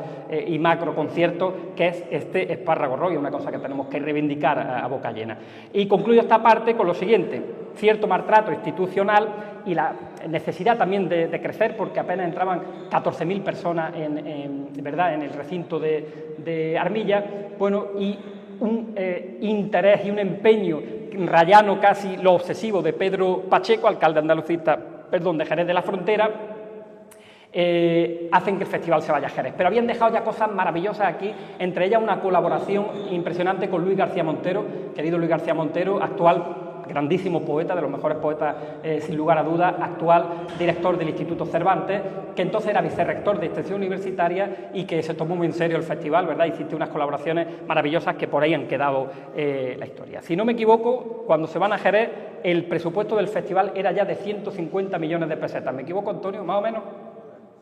y macro conciertos, que es este Espárrago Rock, y una cosa que tenemos que reivindicar a boca llena. Y concluyo esta parte con lo siguiente: cierto maltrato institucional y la necesidad también de crecer, porque apenas entraban 14.000 personas en el recinto de Armilla, bueno, y un interés y un empeño rayano casi lo obsesivo de Pedro Pacheco, alcalde andalucista, de Jerez de la Frontera, hacen que el festival se vaya a Jerez. Pero habían dejado ya cosas maravillosas aquí, entre ellas una colaboración impresionante con Luis García Montero, querido Luis García Montero, actual grandísimo poeta, de los mejores poetas, sin lugar a dudas, actual director del Instituto Cervantes, que entonces era vicerrector de extensión universitaria y que se tomó muy en serio el festival, ¿verdad? Hiciste unas colaboraciones maravillosas que por ahí han quedado la historia. Si no me equivoco, cuando se van a Jerez, el presupuesto del festival era ya de 150 millones de pesetas. ¿Me equivoco, Antonio? ¿Más o menos?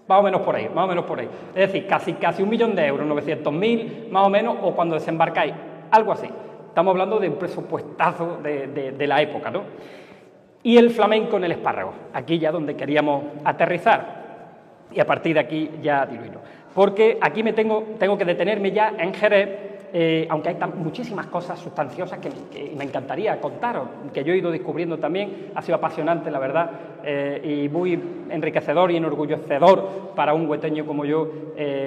Más o menos por ahí, más o menos por ahí. Es decir, casi 1 millón de euros, 900.000, más o menos, o cuando desembarcáis, algo así. Estamos hablando de un presupuestazo de la época, ¿no? Y el flamenco en el espárrago, aquí ya donde queríamos aterrizar. Y a partir de aquí ya diluirlo. Porque aquí tengo que detenerme ya en Jerez, aunque hay muchísimas cosas sustanciosas que me encantaría contaros, que yo he ido descubriendo también. Ha sido apasionante, la verdad, y muy enriquecedor y enorgullecedor para un hueteño como yo,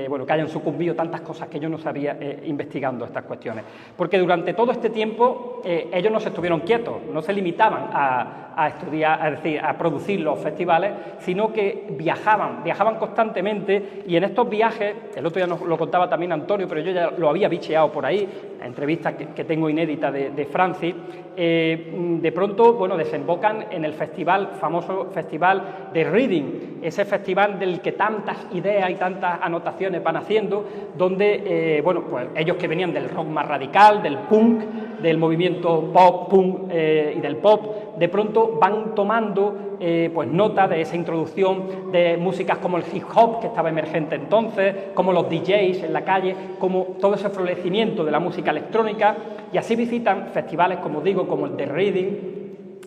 bueno, que hayan sucumbido tantas cosas que yo no sabía investigando estas cuestiones. Porque durante todo este tiempo ellos no se estuvieron quietos, no se limitaban a estudiar, es decir, a producir los festivales, sino que viajaban constantemente, y en estos viajes, el otro día nos lo contaba también Antonio, pero yo ya lo había bicheado por ahí, la entrevista que tengo inédita de Francis, de pronto, bueno, desembocan en el famoso festival de Reading, ese festival del que tantas ideas y tantas anotaciones van haciendo, donde, bueno, pues ellos que venían del rock más radical, del punk, del movimiento pop, punk y del pop, de pronto van tomando pues nota de esa introducción de músicas como el hip hop, que estaba emergente entonces, como los DJs en la calle, como todo ese florecimiento de la música electrónica, y así visitan festivales, como digo, como el de Reading,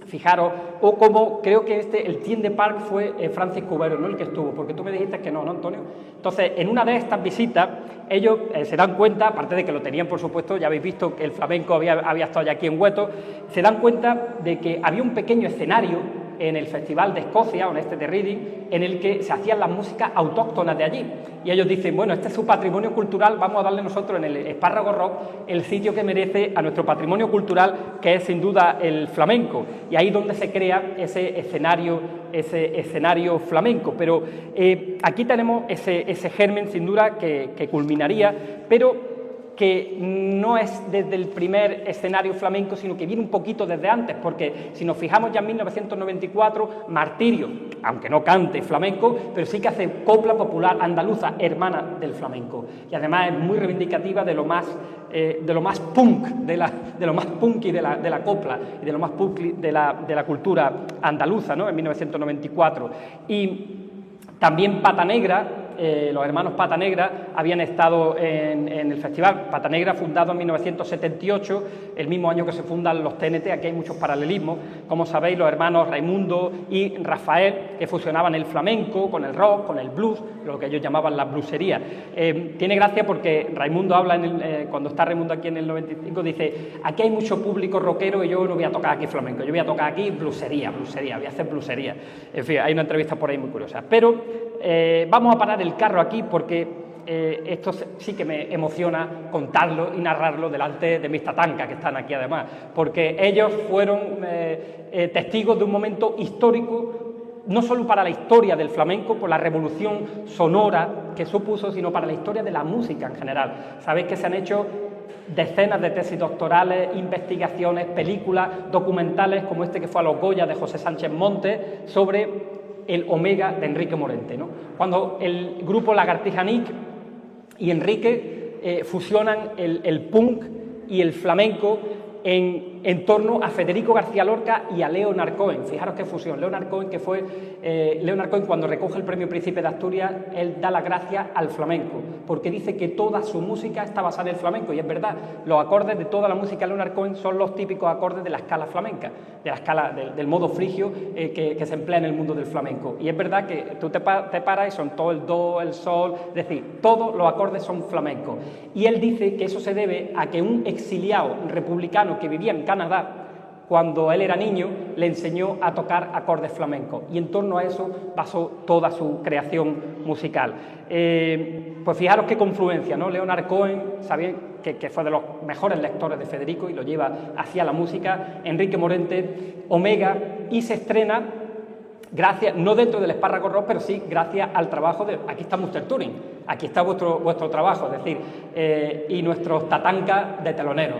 fijaros, o como creo que el Tiende Park fue Francis Cubero, ¿no?, el que estuvo, porque tú me dijiste que no, Antonio? Entonces, en una de estas visitas, ellos se dan cuenta, aparte de que lo tenían, por supuesto, ya habéis visto que el flamenco había estado ya aquí en Hueto, se dan cuenta de que había un pequeño escenario en el Festival de Escocia, o en este de Reading, en el que se hacían las músicas autóctonas de allí. Y ellos dicen, bueno, este es su patrimonio cultural, vamos a darle nosotros en el Espárrago Rock el sitio que merece a nuestro patrimonio cultural, que es sin duda el flamenco. Y ahí es donde se crea ese escenario flamenco. Pero aquí tenemos ese germen, sin duda, que culminaría, pero que no es desde el primer escenario flamenco, sino que viene un poquito desde antes, porque si nos fijamos ya en 1994, Martirio, aunque no cante flamenco, pero sí que hace copla popular andaluza, hermana del flamenco, y además es muy reivindicativa de lo más punk, de lo más punky de la copla, y de lo más punky de la cultura andaluza, ¿no?, en 1994. Y también Pata Negra, los hermanos Pata Negra habían estado en el festival. Pata Negra, fundado en 1978, el mismo año que se fundan los TNT. Aquí hay muchos paralelismos. Como sabéis, los hermanos Raimundo y Rafael, que fusionaban el flamenco con el rock, con el blues, lo que ellos llamaban la bluesería. Tiene gracia porque Raimundo habla, cuando está Raimundo aquí en el 95, dice, aquí hay mucho público rockero y yo no voy a tocar aquí flamenco, yo voy a tocar aquí bluesería, voy a hacer bluesería. En fin, hay una entrevista por ahí muy curiosa. Pero vamos a parar el carro aquí porque esto sí que me emociona contarlo y narrarlo delante de mis tatancas, que están aquí además, porque ellos fueron testigos de un momento histórico, no solo para la historia del flamenco, por la revolución sonora que supuso, sino para la historia de la música en general. Sabéis que se han hecho decenas de tesis doctorales, investigaciones, películas, documentales, como este que fue a los Goya de José Sánchez Montes, sobre el Omega de Enrique Morente, ¿no? Cuando el grupo Lagartija Nick y Enrique fusionan el punk y el flamenco en torno a Federico García Lorca y a Leonard Cohen. Fijaros qué fusión. Leonard Cohen, Leonard Cohen, cuando recoge el premio Príncipe de Asturias, él da la gracia al flamenco, porque dice que toda su música está basada en el flamenco, y es verdad, los acordes de toda la música de Leonard Cohen son los típicos acordes de la escala flamenca, de la escala del modo frigio que se emplea en el mundo del flamenco. Y es verdad que tú te paras y son todo el do, el sol, es decir, todos los acordes son flamencos. Y él dice que eso se debe a que un exiliado republicano que vivía en Canadá, cuando él era niño, le enseñó a tocar acordes flamencos, y en torno a eso basó toda su creación musical. Pues fijaros qué confluencia, ¿no? Leonard Cohen, sabéis que fue de los mejores lectores de Federico y lo lleva hacia la música. Enrique Morente, Omega, y se estrena gracias, no dentro del Espárrago Rock, pero sí gracias al trabajo de... Aquí está Mr. Turing, aquí está vuestro trabajo, es decir, y nuestros tatancas de teloneros.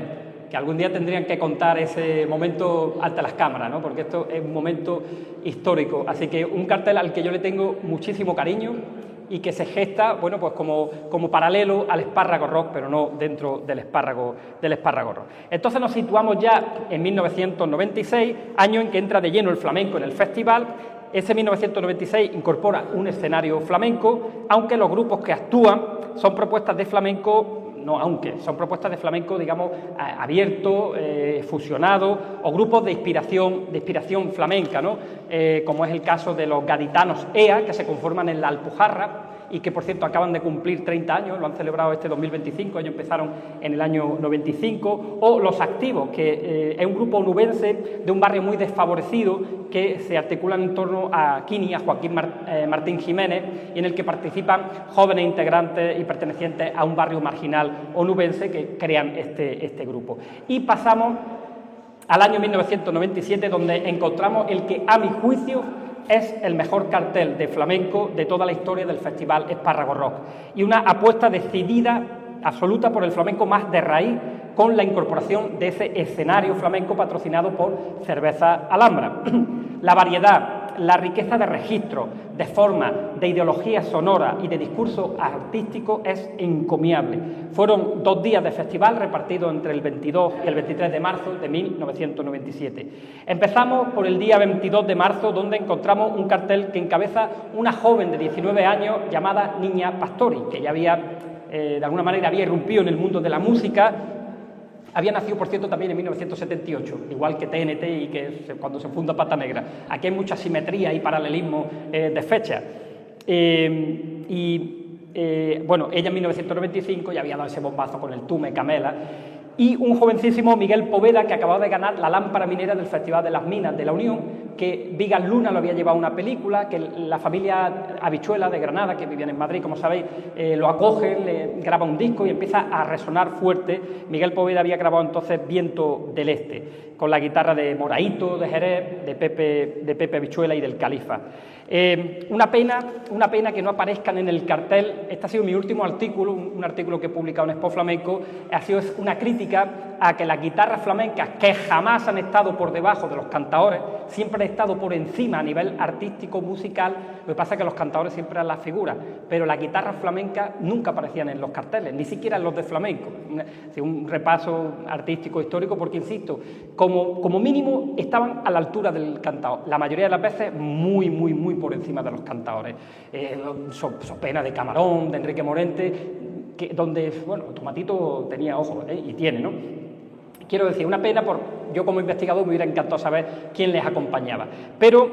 que algún día tendrían que contar ese momento ante las cámaras, ¿no? Porque esto es un momento histórico. Así que un cartel al que yo le tengo muchísimo cariño y que se gesta, bueno, pues como paralelo al espárrago rock, pero no dentro del espárrago rock. Entonces nos situamos ya en 1996, año en que entra de lleno el flamenco en el festival. Ese 1996 incorpora un escenario flamenco, aunque los grupos que actúan son propuestas de flamenco, son propuestas de flamenco, digamos, abierto, fusionado, o grupos de inspiración flamenca, ¿no? Como es el caso de los gaditanos EA, que se conforman en la Alpujarra, y que, por cierto, acaban de cumplir 30 años, lo han celebrado este 2025, ellos empezaron en el año 95, o Los Activos, que es un grupo onubense de un barrio muy desfavorecido que se articulan en torno a Kini, a Joaquín Martín Jiménez, y en el que participan jóvenes integrantes y pertenecientes a un barrio marginal onubense que crean este grupo. Y pasamos al año 1997, donde encontramos el que, a mi juicio, es el mejor cartel de flamenco de toda la historia del Festival Espárrago Rock, y una apuesta decidida, absoluta, por el flamenco más de raíz, con la incorporación de ese escenario flamenco patrocinado por Cerveza Alhambra. La variedad, la riqueza de registros, de formas, de ideología sonora y de discurso artístico es encomiable. Fueron 2 días de festival repartidos entre el 22 y el 23 de marzo de 1997. Empezamos por el día 22 de marzo, donde encontramos un cartel que encabeza una joven de 19 años llamada Niña Pastori, que ya había, de alguna manera, había irrumpido en el mundo de la música. Había nacido, por cierto, también en 1978, igual que TNT y que cuando se funda Pata Negra. Aquí hay mucha simetría y paralelismo de fechas. Bueno, ella en 1995 ya había dado ese bombazo con el Tume Camela. Y un jovencísimo Miguel Poveda, que acababa de ganar la lámpara minera del Festival de las Minas de la Unión, que Vigas Luna lo había llevado a una película, que la familia Habichuela de Granada, que vivían en Madrid, como sabéis, lo acogen, le graba un disco y empieza a resonar fuerte. Miguel Poveda había grabado entonces Viento del Este, con la guitarra de Moraito, de Jerez, de Pepe Habichuela y del Califa. Una pena que no aparezcan en el cartel. Este ha sido mi último artículo, un artículo que he publicado en Expo Flamenco. Ha sido una crítica a que las guitarras flamencas, que jamás han estado por debajo de los cantaores, siempre han estado por encima a nivel artístico, musical. Lo que pasa es que los cantaores siempre eran las figuras, pero las guitarras flamencas nunca aparecían en los carteles, ni siquiera en los de flamenco. Un repaso artístico histórico, porque, insisto, como mínimo estaban a la altura del cantaor, la mayoría de las veces muy por encima de los cantaores. Sopena de Camarón, de Enrique Morente, donde, bueno, Tomatito tenía ojos, y tiene, ¿no? Quiero decir, una pena, yo como investigador me hubiera encantado saber quién les acompañaba. Pero,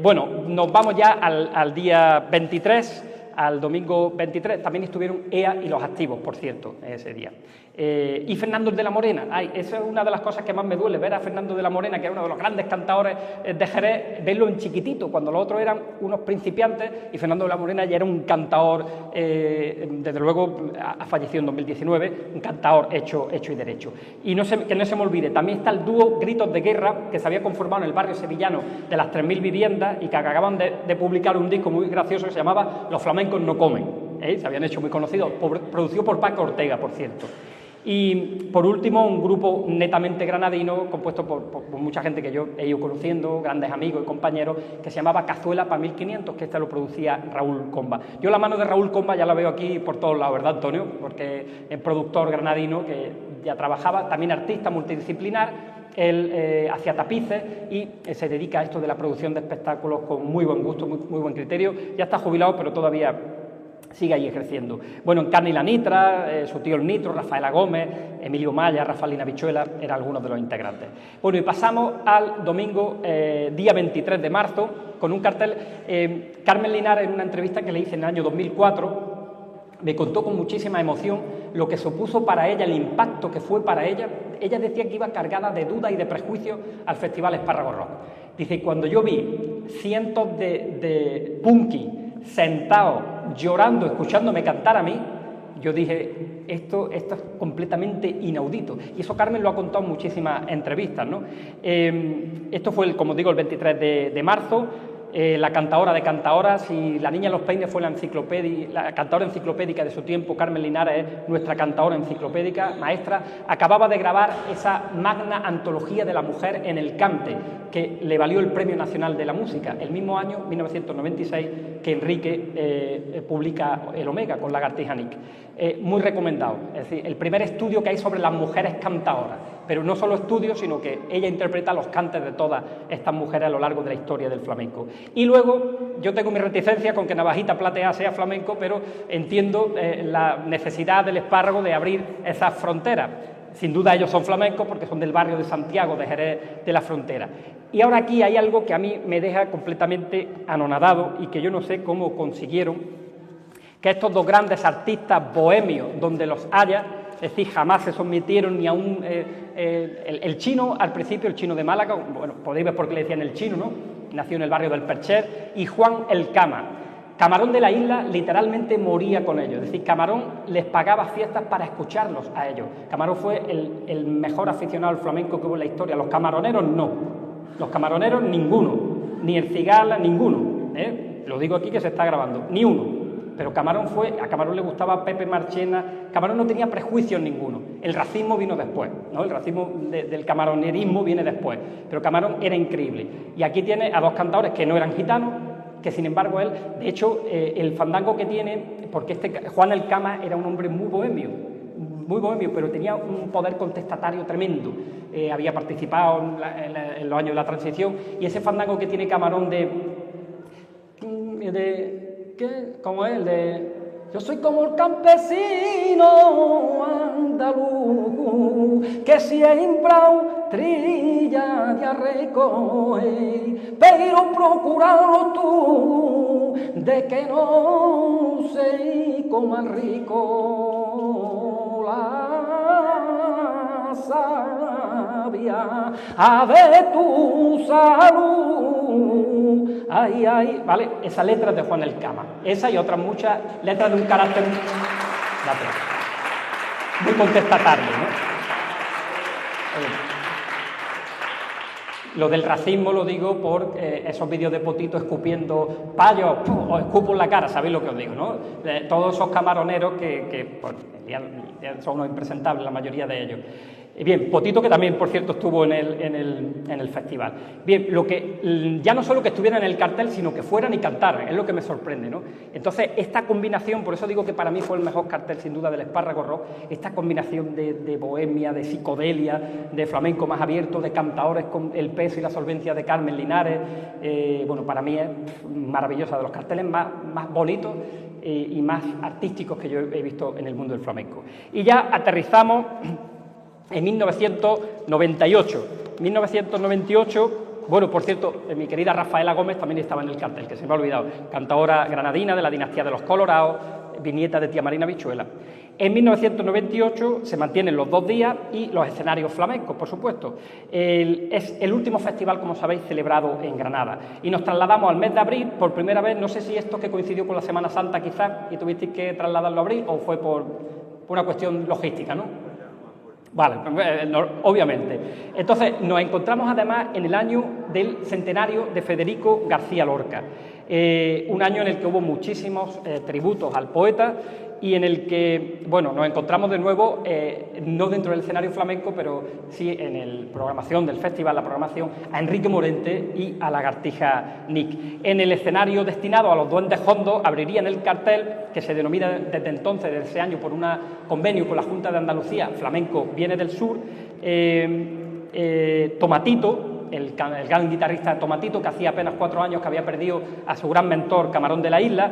bueno, nos vamos ya al día 23, al domingo 23, también estuvieron EA y Los Activos, por cierto, ese día. Y Fernando de la Morena, esa es una de las cosas que más me duele, ver a Fernando de la Morena, que era uno de los grandes cantadores de Jerez, verlo en chiquitito, cuando los otros eran unos principiantes, y Fernando de la Morena ya era un cantador, desde luego ha fallecido en 2019, un cantador hecho y derecho. Y que no se me olvide, también está el dúo Gritos de Guerra, que se había conformado en el barrio sevillano de las 3.000 viviendas y que acababan de publicar un disco muy gracioso que se llamaba Los flamencos no comen. Se habían hecho muy conocidos, producido por Paco Ortega, por cierto. Y, por último, un grupo netamente granadino, compuesto por mucha gente que yo he ido conociendo, grandes amigos y compañeros, que se llamaba Cazuela para 1500, que lo producía Raúl Comba. Yo la mano de Raúl Comba ya la veo aquí por todos lados, ¿verdad, Antonio? Porque es productor granadino que ya trabajaba, también artista multidisciplinar. Él hacía tapices y se dedica a esto de la producción de espectáculos con muy buen gusto, muy buen criterio. Ya está jubilado, pero todavía sigue ahí ejerciendo. Bueno, en Carne y la Nitra, su tío el Nitro, Rafaela Gómez, Emilio Maya, Rafaelina Bichuela, eran algunos de los integrantes. Bueno, y pasamos al domingo, día 23 de marzo, con un cartel. Carmen Linares, en una entrevista que le hice en el año 2004, me contó con muchísima emoción lo que supuso para ella, el impacto que fue para ella. Ella decía que iba cargada de dudas y de prejuicios al Festival Espárrago Rock. Dice, cuando yo vi cientos de punkis sentados, llorando, escuchándome cantar a mí, yo dije, esto es completamente inaudito. Y eso Carmen lo ha contado en muchísimas entrevistas, ¿no? Esto fue, como digo, el 23 de marzo. la cantaora de cantaoras, y La niña de los peines fue la cantaora enciclopédica de su tiempo. Carmen Linares es nuestra cantaora enciclopédica, maestra. Acababa de grabar esa magna antología de la mujer en el cante, que le valió el Premio Nacional de la Música, el mismo año, 1996, que Enrique publica El Omega con Lagartija Nick. Muy recomendado, es decir, el primer estudio que hay sobre las mujeres cantaoras, pero no solo estudio, sino que ella interpreta los cantes de todas estas mujeres a lo largo de la historia del flamenco. Y luego, yo tengo mi reticencia con que Navajita Plateada sea flamenco, pero entiendo la necesidad del espárrago de abrir esas fronteras. Sin duda ellos son flamencos porque son del barrio de Santiago, de Jerez de la Frontera. Y ahora aquí hay algo que a mí me deja completamente anonadado y que yo no sé cómo consiguieron que estos dos grandes artistas bohemios, donde los haya, es decir, jamás se sometieron ni a un... el chino, al principio, el chino de Málaga, bueno, podéis ver por qué le decían el chino, ¿no? Nació en el barrio del Percher, y Juan el Cama. Camarón de la Isla literalmente moría con ellos, es decir, Camarón les pagaba fiestas para escucharlos a ellos. Camarón fue el mejor aficionado al flamenco que hubo en la historia. Los camaroneros no, los camaroneros ninguno, ni el Cigala ninguno, lo digo aquí que se está grabando, ni uno. Pero Camarón a Camarón le gustaba Pepe Marchena. Camarón no tenía prejuicios ninguno. El racismo vino después, ¿no? El racismo del camaronerismo viene después, pero Camarón era increíble. Y aquí tiene a dos cantadores que no eran gitanos, que sin embargo él, de hecho, el fandango que tiene, porque Juan el Cama era un hombre muy bohemio, pero tenía un poder contestatario tremendo. Había participado en los años de la transición, y ese fandango que tiene Camarón ¿cómo es? Yo soy como el campesino andaluz que siembra trilla de recoger, pero procuralo tú de que no se coma el rico la savia de tu salud. Ay, ay, vale, esa letra es de Juan el Cama, esa y otras muchas letras de un carácter muy contestatario, ¿no? Lo del racismo lo digo por esos vídeos de Potito escupiendo payos, o escupo en la cara, sabéis lo que os digo, ¿no? Todos esos camaroneros que bueno, ya son unos impresentables, la mayoría de ellos. Bien, Potito, que también, por cierto, estuvo en el festival. Bien, lo que ya no solo que estuvieran en el cartel, sino que fueran y cantaran, es lo que me sorprende, ¿no? Entonces, esta combinación, por eso digo que para mí fue el mejor cartel, sin duda, del Espárrago Rock, esta combinación de bohemia, de psicodelia, de flamenco más abierto, de cantadores con el peso y la solvencia de Carmen Linares, bueno, para mí es maravillosa, de los carteles más bonitos y más artísticos que yo he visto en el mundo del flamenco. Y ya aterrizamos en 1998. 1998, bueno, por cierto, mi querida Rafaela Gómez también estaba en el cartel, que se me ha olvidado, cantadora granadina de la dinastía de los Colorados, bisnieta de tía Marina Bichuela. En 1998 se mantienen los 2 días y los escenarios flamencos, por supuesto. Es el último festival, como sabéis, celebrado en Granada. Y nos trasladamos al mes de abril, por primera vez, no sé si esto que coincidió con la Semana Santa quizás, y tuvisteis que trasladarlo a abril, o fue por una cuestión logística, ¿no? Vale, obviamente. Entonces, nos encontramos además en el año del centenario de Federico García Lorca, un año en el que hubo muchísimos tributos al poeta y en el que, bueno, nos encontramos de nuevo, no dentro del escenario flamenco, pero sí en la programación del festival, a Enrique Morente y a Lagartija Nick. En el escenario destinado a los duendes hondos abrirían el cartel, que se denomina desde entonces, desde ese año, por un convenio con la Junta de Andalucía, Flamenco viene del sur, Tomatito, el gran guitarrista Tomatito, que hacía apenas 4 años que había perdido a su gran mentor Camarón de la Isla,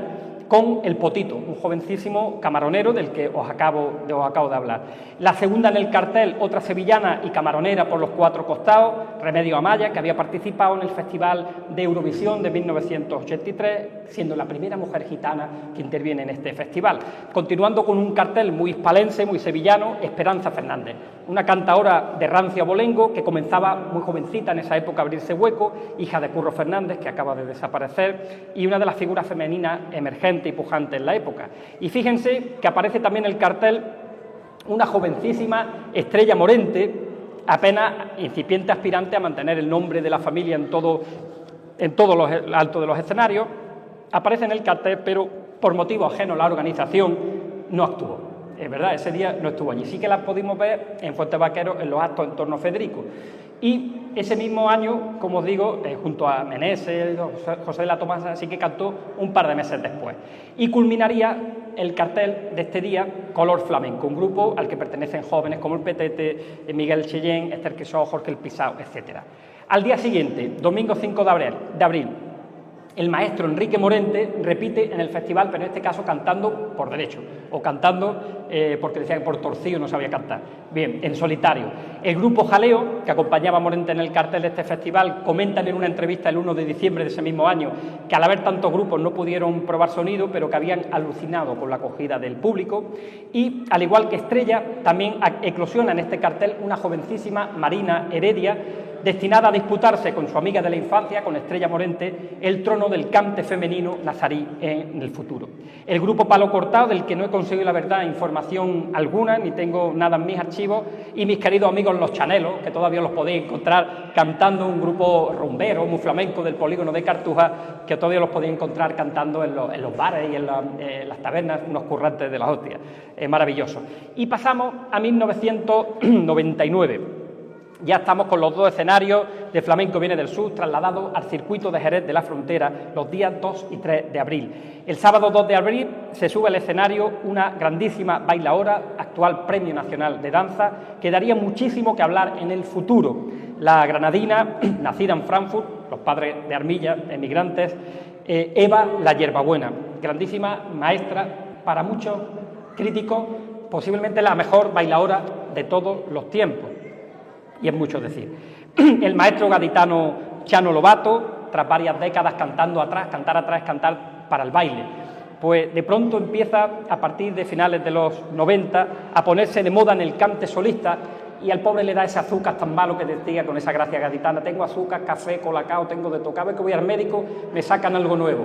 con el Potito, un jovencísimo camaronero del que os acabo de hablar. La segunda en el cartel, otra sevillana y camaronera por los 4 costados, Remedio Amaya, que había participado en el Festival de Eurovisión de 1983, siendo la primera mujer gitana que interviene en este festival. Continuando con un cartel muy hispalense, muy sevillano, Esperanza Fernández, una cantadora de rancio abolengo que comenzaba muy jovencita en esa época a abrirse hueco, hija de Curro Fernández, que acaba de desaparecer, y una de las figuras femeninas emergentes y pujante en la época. Y fíjense que aparece también en el cartel una jovencísima Estrella Morente, apenas incipiente aspirante a mantener el nombre de la familia en todo en todos los altos de los escenarios, aparece en el cartel, pero por motivos ajenos a la organización no actuó. Es verdad, ese día no estuvo allí. Sí que la pudimos ver en Fuente Vaqueros en los actos en torno a Federico. Y ese mismo año, como os digo, junto a Meneses, José de la Tomasa, sí que cantó un par de meses después. Y culminaría el cartel de este día Color Flamenco, un grupo al que pertenecen jóvenes como el Petete, Miguel Cheyenne, Esther Quisó, Jorge El Pisao, etc. Al día siguiente, domingo 5 de abril, el maestro Enrique Morente repite en el festival, pero en este caso cantando por derecho, o cantando porque decía que por torcido no sabía cantar. Bien, en solitario. El grupo Jaleo, que acompañaba a Morente en el cartel de este festival, comentan en una entrevista el 1 de diciembre de ese mismo año que al haber tantos grupos no pudieron probar sonido, pero que habían alucinado con la acogida del público. Y, al igual que Estrella, también eclosiona en este cartel una jovencísima Marina Heredia, destinada a disputarse con su amiga de la infancia, con Estrella Morente, el trono del cante femenino nazarí en el futuro. El grupo Palo Cortado, del que no he conseguido, la verdad, información alguna, ni tengo nada en mis archivos, y mis queridos amigos Los Chanelos, que todavía los podéis encontrar cantando, un grupo rumbero, muy flamenco del polígono de Cartuja, que todavía los podéis encontrar cantando en los bares y en las tabernas, unos currantes de las hostias. Maravilloso. Y pasamos a 1999. Ya estamos con los dos escenarios de Flamenco Viene del Sur trasladados al circuito de Jerez de la Frontera los días 2 y 3 de abril. El sábado 2 de abril se sube al escenario una grandísima bailaora, actual Premio Nacional de Danza, que daría muchísimo que hablar en el futuro. La granadina, nacida en Frankfurt, los padres de Armilla, emigrantes, Eva La Yerbabuena, grandísima maestra, para muchos críticos, posiblemente la mejor bailaora de todos los tiempos. Y es mucho decir. El maestro gaditano Chano Lobato, tras varias décadas cantando atrás, cantar para el baile, pues de pronto empieza, a partir de finales de los 90, a ponerse de moda en el cante solista, y al pobre le da ese azúcar tan malo que decía con esa gracia gaditana: tengo azúcar, café, colacao, tengo de todo, cada vez que voy al médico me sacan algo nuevo.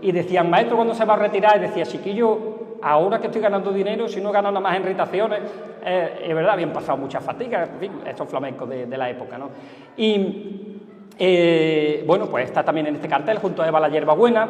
Y decían, maestro, ¿cuándo se va a retirar? Y decía, chiquillo, ahora que estoy ganando dinero, si no gano nada más en irritaciones, es verdad, habían pasado muchas fatigas, en fin, estos flamencos de la época, ¿no? Y bueno, pues está también en este cartel junto a Eva La Yerbabuena,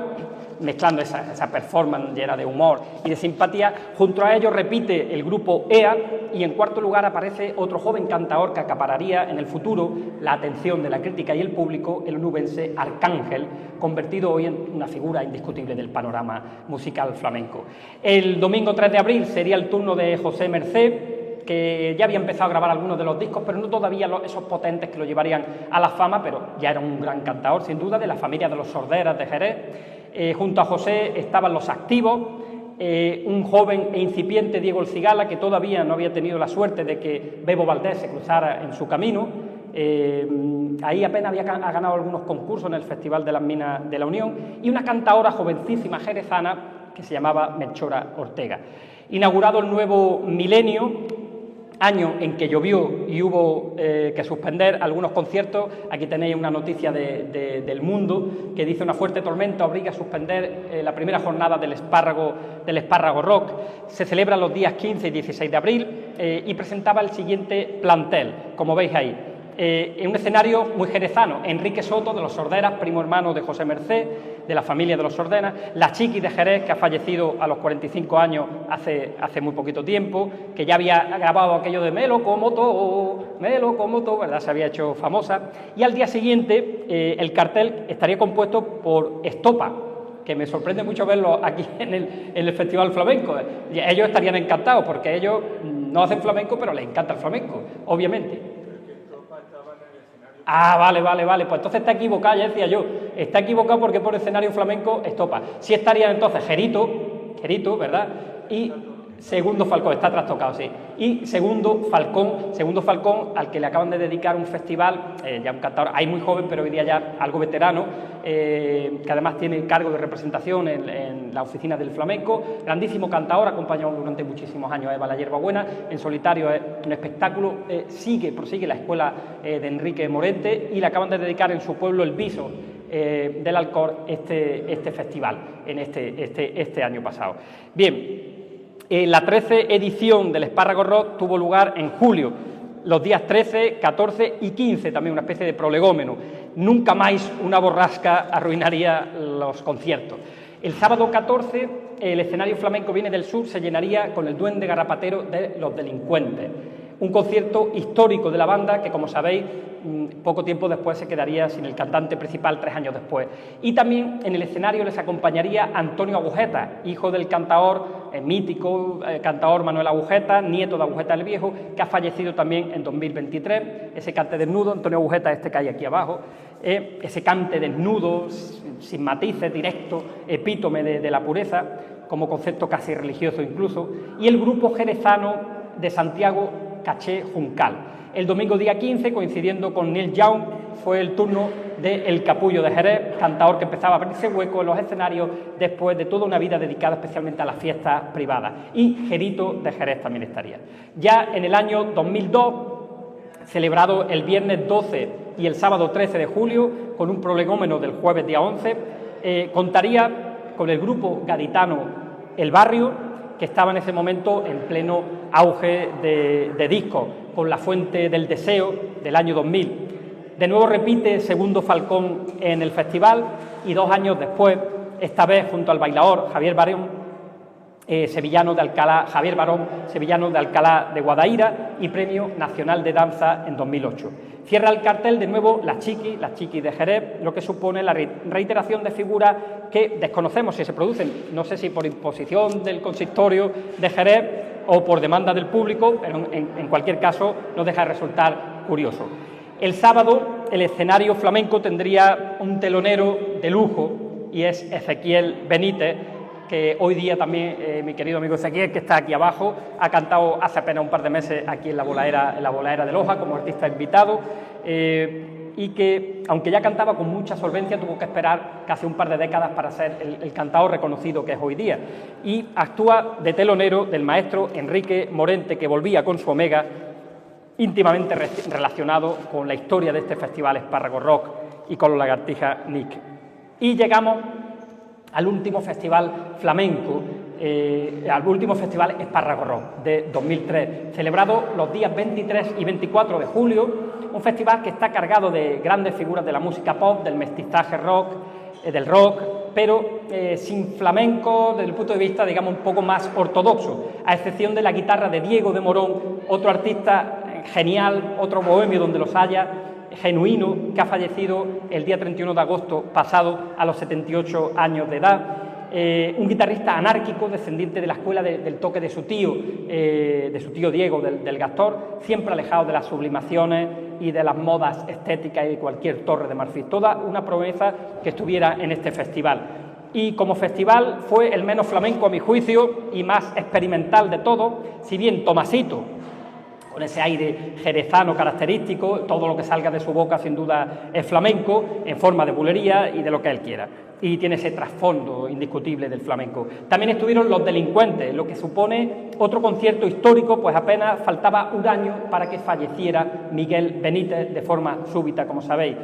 mezclando esa performance llena de humor y de simpatía. Junto a ellos repite el grupo EA, y en cuarto lugar aparece otro joven cantador que acapararía en el futuro la atención de la crítica y el público, el onubense Arcángel, convertido hoy en una figura indiscutible del panorama musical flamenco. El domingo 3 de abril sería el turno de José Mercé, que ya había empezado a grabar algunos de los discos, pero no todavía esos potentes que lo llevarían a la fama, pero ya era un gran cantador, sin duda, de la familia de los Sorderas de Jerez. Junto a José estaban Los Activos, un joven e incipiente Diego El Cigala, que todavía no había tenido la suerte de que Bebo Valdés se cruzara en su camino. Ahí apenas había ganado algunos concursos en el Festival de las Minas de la Unión, y una cantadora jovencísima jerezana que se llamaba Melchora Ortega. Inaugurado el nuevo milenio, año en que llovió y hubo que suspender algunos conciertos, aquí tenéis una noticia del Mundo que dice: una fuerte tormenta obliga a suspender la primera jornada del Espárrago Rock. Se celebra los días 15 y 16 de abril y presentaba el siguiente plantel, como veis ahí. En un escenario muy jerezano: Enrique Soto, de los Sorderas, primo hermano de José Mercé, de la familia de los Sorderas; La Chiqui de Jerez, que ha fallecido a los 45 años hace muy poquito tiempo, que ya había grabado aquello de Melo como todo, ¿verdad? Se había hecho famosa. Y al día siguiente el cartel estaría compuesto por Estopa, que me sorprende mucho verlo aquí en el Festival Flamenco. Ellos estarían encantados, porque ellos no hacen flamenco, pero les encanta el flamenco, obviamente. Ah, vale, pues entonces está equivocado, ya decía yo, está equivocado porque por escenario flamenco Estopa. Sí estarían entonces Jerito, ¿verdad? Y Segundo Falcón, está trastocado, sí. Y Segundo Falcón, al que le acaban de dedicar un festival, ya un cantador, ahí muy joven, pero hoy día ya algo veterano, que además tiene cargo de representación en la oficina del flamenco. Grandísimo cantador, acompañado durante muchísimos años a Eva La Yerbabuena. En solitario es un espectáculo. Prosigue la escuela de Enrique Morente, y le acaban de dedicar en su pueblo, El Viso del Alcor, este festival en este año pasado. Bien. La 13 edición del Espárrago Rock tuvo lugar en julio, los días 13, 14 y 15, también una especie de prolegómeno. Nunca más una borrasca arruinaría los conciertos. El sábado 14, el escenario flamenco Viene del Sur se llenaría con el Duende Garrapatero de Los Delincuentes. Un concierto histórico de la banda que, como sabéis, poco tiempo después se quedaría sin el cantante principal 3 años después. Y también en el escenario les acompañaría Antonio Agujeta, hijo del cantaor, mítico cantaor Manuel Agujeta, nieto de Agujeta el Viejo, que ha fallecido también en 2023. Ese cante desnudo, Antonio Agujeta, este que hay aquí abajo, ese cante desnudo, sin matices, directo, epítome de la pureza, como concepto casi religioso incluso, y el grupo jerezano de Santiago Caché Juncal. El domingo día 15, coincidiendo con Neil Young, fue el turno de El Capullo de Jerez, cantador que empezaba a abrirse hueco en los escenarios después de toda una vida dedicada especialmente a las fiestas privadas. Y Jerito de Jerez también estaría. Ya en el año 2002, celebrado el viernes 12 y el sábado 13 de julio, con un prolegómeno del jueves día 11, contaría con el grupo gaditano El Barrio, que estaba en ese momento en pleno auge de discos, con La Fuente del Deseo del año 2000. De nuevo repite segundo Falcón en el festival y 2 años después, esta vez junto al bailaor Javier Barón, sevillano de Alcalá, Javier Barón, sevillano de Alcalá de Guadaira, y Premio Nacional de Danza en 2008. Cierra el cartel de nuevo Las Chiquis de Jerez, lo que supone la reiteración de figuras que desconocemos si se producen, no sé si por imposición del consistorio de Jerez o por demanda del público, pero en cualquier caso no deja de resultar curioso. El sábado el escenario flamenco tendría un telonero de lujo y es Ezequiel Benítez, que hoy día también, mi querido amigo Ezequiel, que está aquí abajo, ha cantado hace apenas un par de meses aquí en la Bolaera de Loja como artista invitado, y que, aunque ya cantaba con mucha solvencia, tuvo que esperar casi un par de décadas para ser el cantador reconocido que es hoy día. Y actúa de telonero del maestro Enrique Morente, que volvía con su Omega, íntimamente relacionado con la historia de este festival Espárrago Rock y con los Lagartijas Nick. Y llegamos al último festival flamenco, al último festival Espárrago Rock de 2003, celebrado los días 23 y 24 de julio, un festival que está cargado de grandes figuras de la música pop, del mestizaje rock, del rock, pero sin flamenco desde el punto de vista, digamos, un poco más ortodoxo, a excepción de la guitarra de Diego de Morón, otro artista genial, otro bohemio donde los haya, genuino, que ha fallecido el día 31 de agosto pasado a los 78 años de edad. Un guitarrista anárquico, descendiente de la escuela del toque de su tío Diego, del Gastor, siempre alejado de las sublimaciones y de las modas estéticas y de cualquier torre de marfil. Toda una promesa que estuviera en este festival. Y como festival fue el menos flamenco a mi juicio y más experimental de todo, si bien Tomasito, con ese aire jerezano característico, todo lo que salga de su boca sin duda es flamenco, en forma de bulería y de lo que él quiera. Y tiene ese trasfondo indiscutible del flamenco. También estuvieron Los Delincuentes, lo que supone otro concierto histórico, pues apenas faltaba un año para que falleciera Miguel Benítez de forma súbita, como sabéis.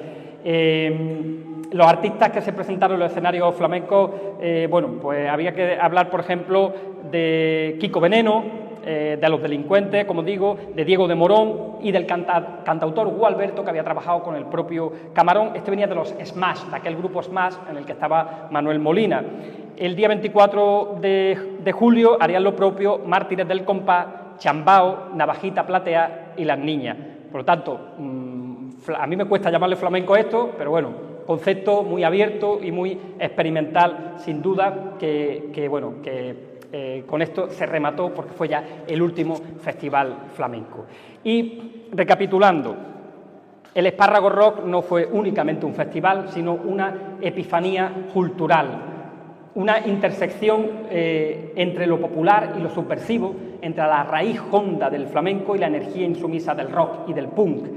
Los artistas que se presentaron en los escenarios flamencos, bueno, pues había que hablar, por ejemplo, de Kiko Veneno, de Los Delincuentes, como digo, de Diego de Morón y del cantautor Hugo Alberto, que había trabajado con el propio Camarón. Este venía de los Smash, de aquel grupo Smash en el que estaba Manuel Molina. El día 24 de julio harían lo propio Mártires del Compás, Chambao, Navajita Platea y Las Niñas. Por lo tanto, a mí me cuesta llamarle flamenco a esto, pero bueno, concepto muy abierto y muy experimental, sin duda, que con esto se remató porque fue ya el último festival flamenco. Y recapitulando, el Espárrago Rock no fue únicamente un festival, sino una epifanía cultural, una intersección entre lo popular y lo subversivo, entre la raíz honda del flamenco y la energía insumisa del rock y del punk.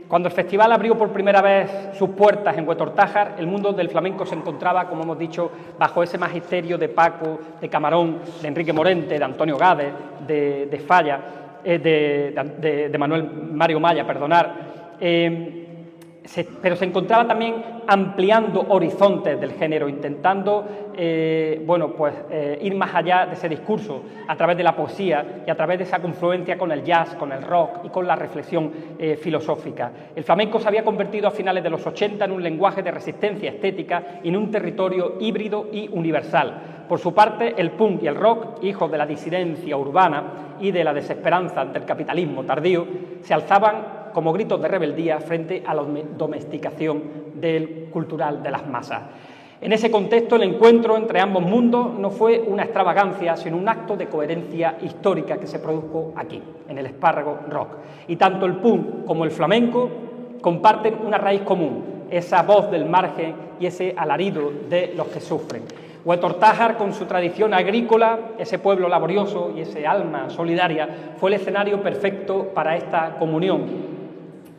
Cuando el festival abrió por primera vez sus puertas en Huetortájar, el mundo del flamenco se encontraba, como hemos dicho, bajo ese magisterio de Paco, de Camarón, de Enrique Morente, de Antonio Gades, de Falla, de Manuel Mario Maya, perdonar. pero se encontraba también ampliando horizontes del género, intentando ir más allá de ese discurso a través de la poesía y a través de esa confluencia con el jazz, con el rock y con la reflexión filosófica. El flamenco se había convertido a finales de los 80 en un lenguaje de resistencia estética y en un territorio híbrido y universal. Por su parte, el punk y el rock, hijos de la disidencia urbana y de la desesperanza ante el capitalismo tardío, se alzaban como gritos de rebeldía frente a la domesticación del cultural de las masas. En ese contexto, el encuentro entre ambos mundos no fue una extravagancia, sino un acto de coherencia histórica que se produjo aquí, en el Espárrago Rock. Y tanto el punk como el flamenco comparten una raíz común, esa voz del margen y ese alarido de los que sufren. Huetortájar, con su tradición agrícola, ese pueblo laborioso y ese alma solidaria, fue el escenario perfecto para esta comunión,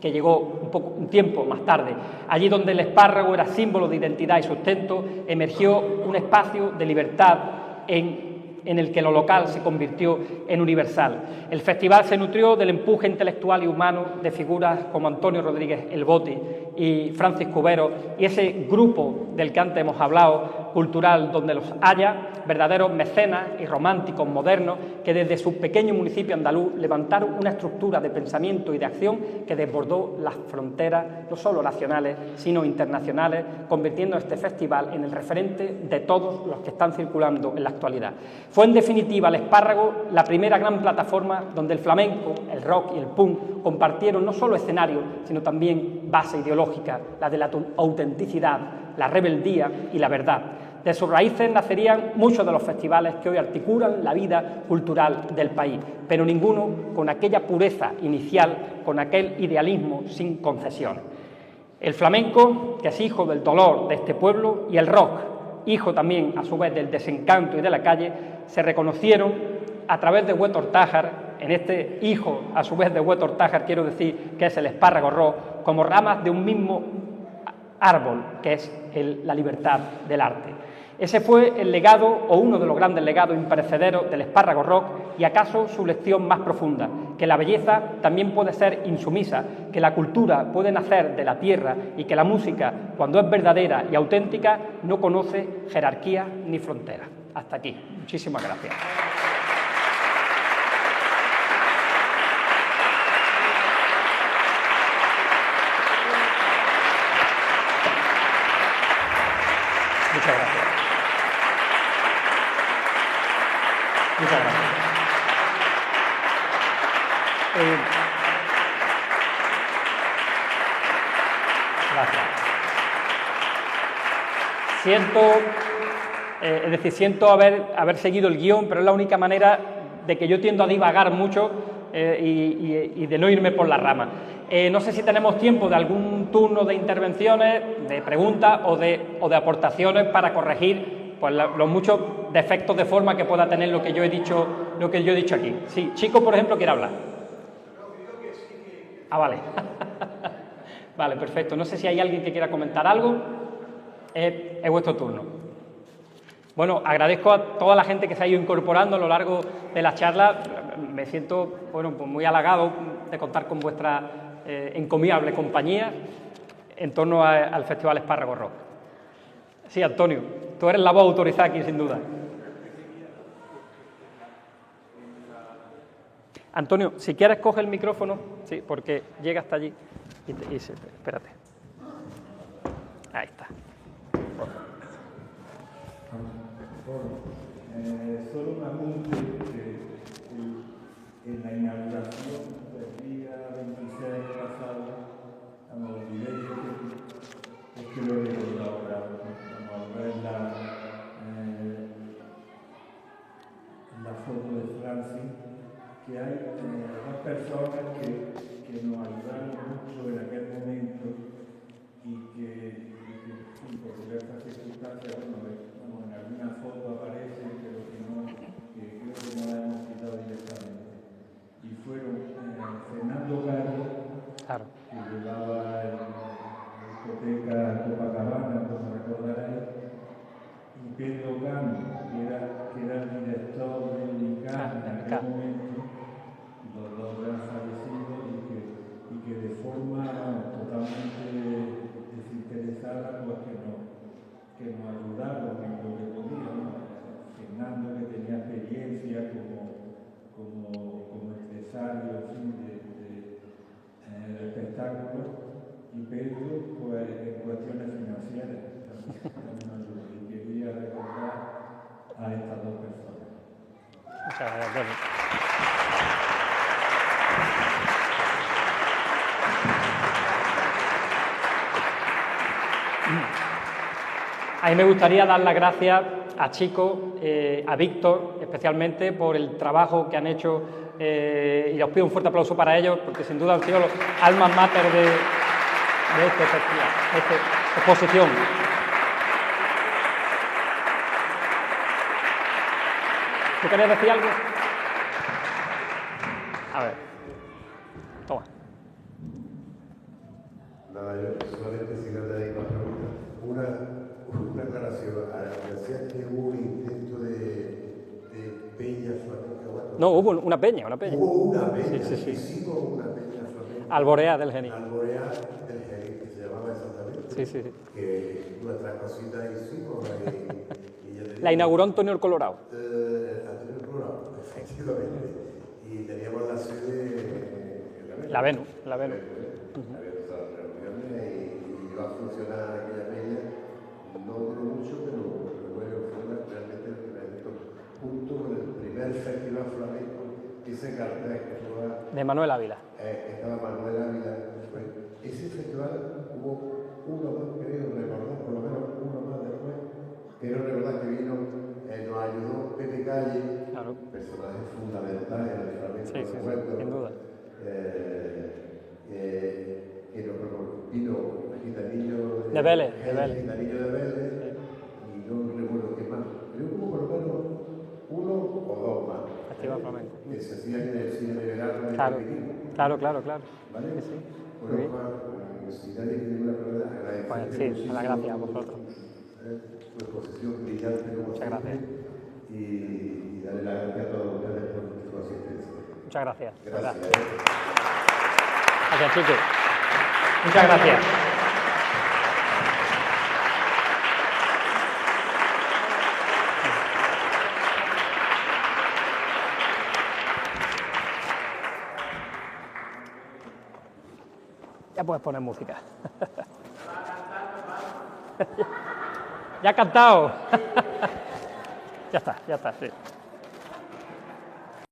que llegó un tiempo más tarde. Allí donde el espárrago era símbolo de identidad y sustento, emergió un espacio de libertad en el que lo local se convirtió en universal. El festival se nutrió del empuje intelectual y humano de figuras como Antonio Rodríguez El Boti y Francis Cubero, y ese grupo del que antes hemos hablado, cultural, donde los haya, verdaderos mecenas y románticos modernos que desde su pequeño municipio andaluz levantaron una estructura de pensamiento y de acción que desbordó las fronteras no solo nacionales, sino internacionales, convirtiendo este festival en el referente de todos los que están circulando en la actualidad. Fue en definitiva el Espárrago la primera gran plataforma donde el flamenco, el rock y el punk compartieron no solo escenario, sino también base ideológica, la de la autenticidad, la rebeldía y la verdad. De sus raíces nacerían muchos de los festivales que hoy articulan la vida cultural del país, pero ninguno con aquella pureza inicial, con aquel idealismo sin concesiones. El flamenco, que es hijo del dolor de este pueblo, y el rock, hijo también a su vez del desencanto y de la calle, se reconocieron a través de Huetortájar, en este hijo a su vez de Huetortájar, quiero decir que es el Espárrago Rock, como ramas de un mismo árbol, que es la libertad del arte. Ese fue el legado, o uno de los grandes legados imperecederos del Espárrago Rock, y acaso su lección más profunda, que la belleza también puede ser insumisa, que la cultura puede nacer de la tierra y que la música, cuando es verdadera y auténtica, no conoce jerarquía ni fronteras. Hasta aquí. Muchísimas gracias. Muchas gracias. Muchas gracias. Gracias. Siento haber seguido el guión, pero es la única manera de que yo tiendo a divagar mucho y de no irme por la rama. No sé si tenemos tiempo de algún turno de intervenciones, de preguntas o de aportaciones para corregir pues, los muchos defectos de forma que pueda tener lo que yo he dicho aquí. Sí, Chico, por ejemplo, quiere hablar. Ah, vale. Vale, perfecto. No sé si hay alguien que quiera comentar algo. Es vuestro turno. Bueno, agradezco a toda la gente que se ha ido incorporando a lo largo de la charla. Me siento pues muy halagado de contar con vuestra encomiable compañía en torno al Festival Espárrago Rock. Sí, Antonio, tú eres la voz autorizada aquí, sin duda. Antonio, si quieres coge el micrófono, sí, porque llega hasta allí. Espérate. Ahí está. Solo un apunte en la inauguración del día 26 del año pasado, es que lo he recordado ahora, vamos a ver la foto de Francis, que hay dos personas que nos ayudaron mucho en aquel momento y que por diversas circunstancias, en alguna foto aparece, pero que creo que no la hemos quitado directamente. Y fueron Fernando Gallo, claro, que llevaba la discoteca Copacabana, como recordaréis, y Pedro Cano, que era el director del ICANN en aquel momento, los dos eran fallecidos y que de forma totalmente nos ayudaron en lo que podíamos. Fernando, que tenía experiencia como empresario, en fin, del espectáculo, y Pedro, pues en cuestiones financieras también ayudó. Y quería recordar a estas dos personas. Muchas gracias, Antonio. A mí me gustaría dar las gracias a Chico, a Víctor, especialmente por el trabajo que han hecho, y os pido un fuerte aplauso para ellos, porque sin duda han sido los almas mater de este festival, de esta exposición. ¿Tú querías decir algo? A ver. Toma. Nada, yo solamente si no te digo más preguntas. Una aclaración. Decías que hubo un intento de peña flamenca. Bueno, No, hubo una peña. hubo una peña. Sí. Hicimos una peña flamenca. Alborea del Geni. Alborea del Geni, que se llamaba exactamente. Sí. Que nuestras cositas hicimos. Y ya te digo, La inauguró Antonio el Colorado. Antonio Colorado, efectivamente. Y teníamos la sede en La Venus. Había estado en reuniones y iba a funcionar aquella peña. No duró mucho, pero luego fue realmente el primer evento, junto con el primer festival flamenco, ese cartel que fue De Manuel Ávila. estaba Manuel Ávila. Ese festival hubo uno más, creo recordar, por lo menos uno más después. Quiero recordar que vino, nos ayudó Pepe Calle, Claro. personaje fundamental en el flamenco. Sí, sin duda. Que nos vino Gitanillo De Vélez. Gitanillo de Vélez, y no recuerdo qué más. Pero hubo por lo menos uno o dos más. Festival flamenco. Que se hacían en el cine de verano. Claro. ¿Vale? Sí. Muy Bueno, bien. Juan, si nadie tiene ninguna pregunta, agradecerte Bueno, sí, muchísimo, las gracias a vosotros. Tu exposición brillante como Muchas siempre, gracias. y darle las gracias a todos ustedes por su asistencia. Muchas gracias. Gracias. Gracias, chicos. Muchas gracias. Ya puedes poner música. Ya ha cantado. Ya está, sí.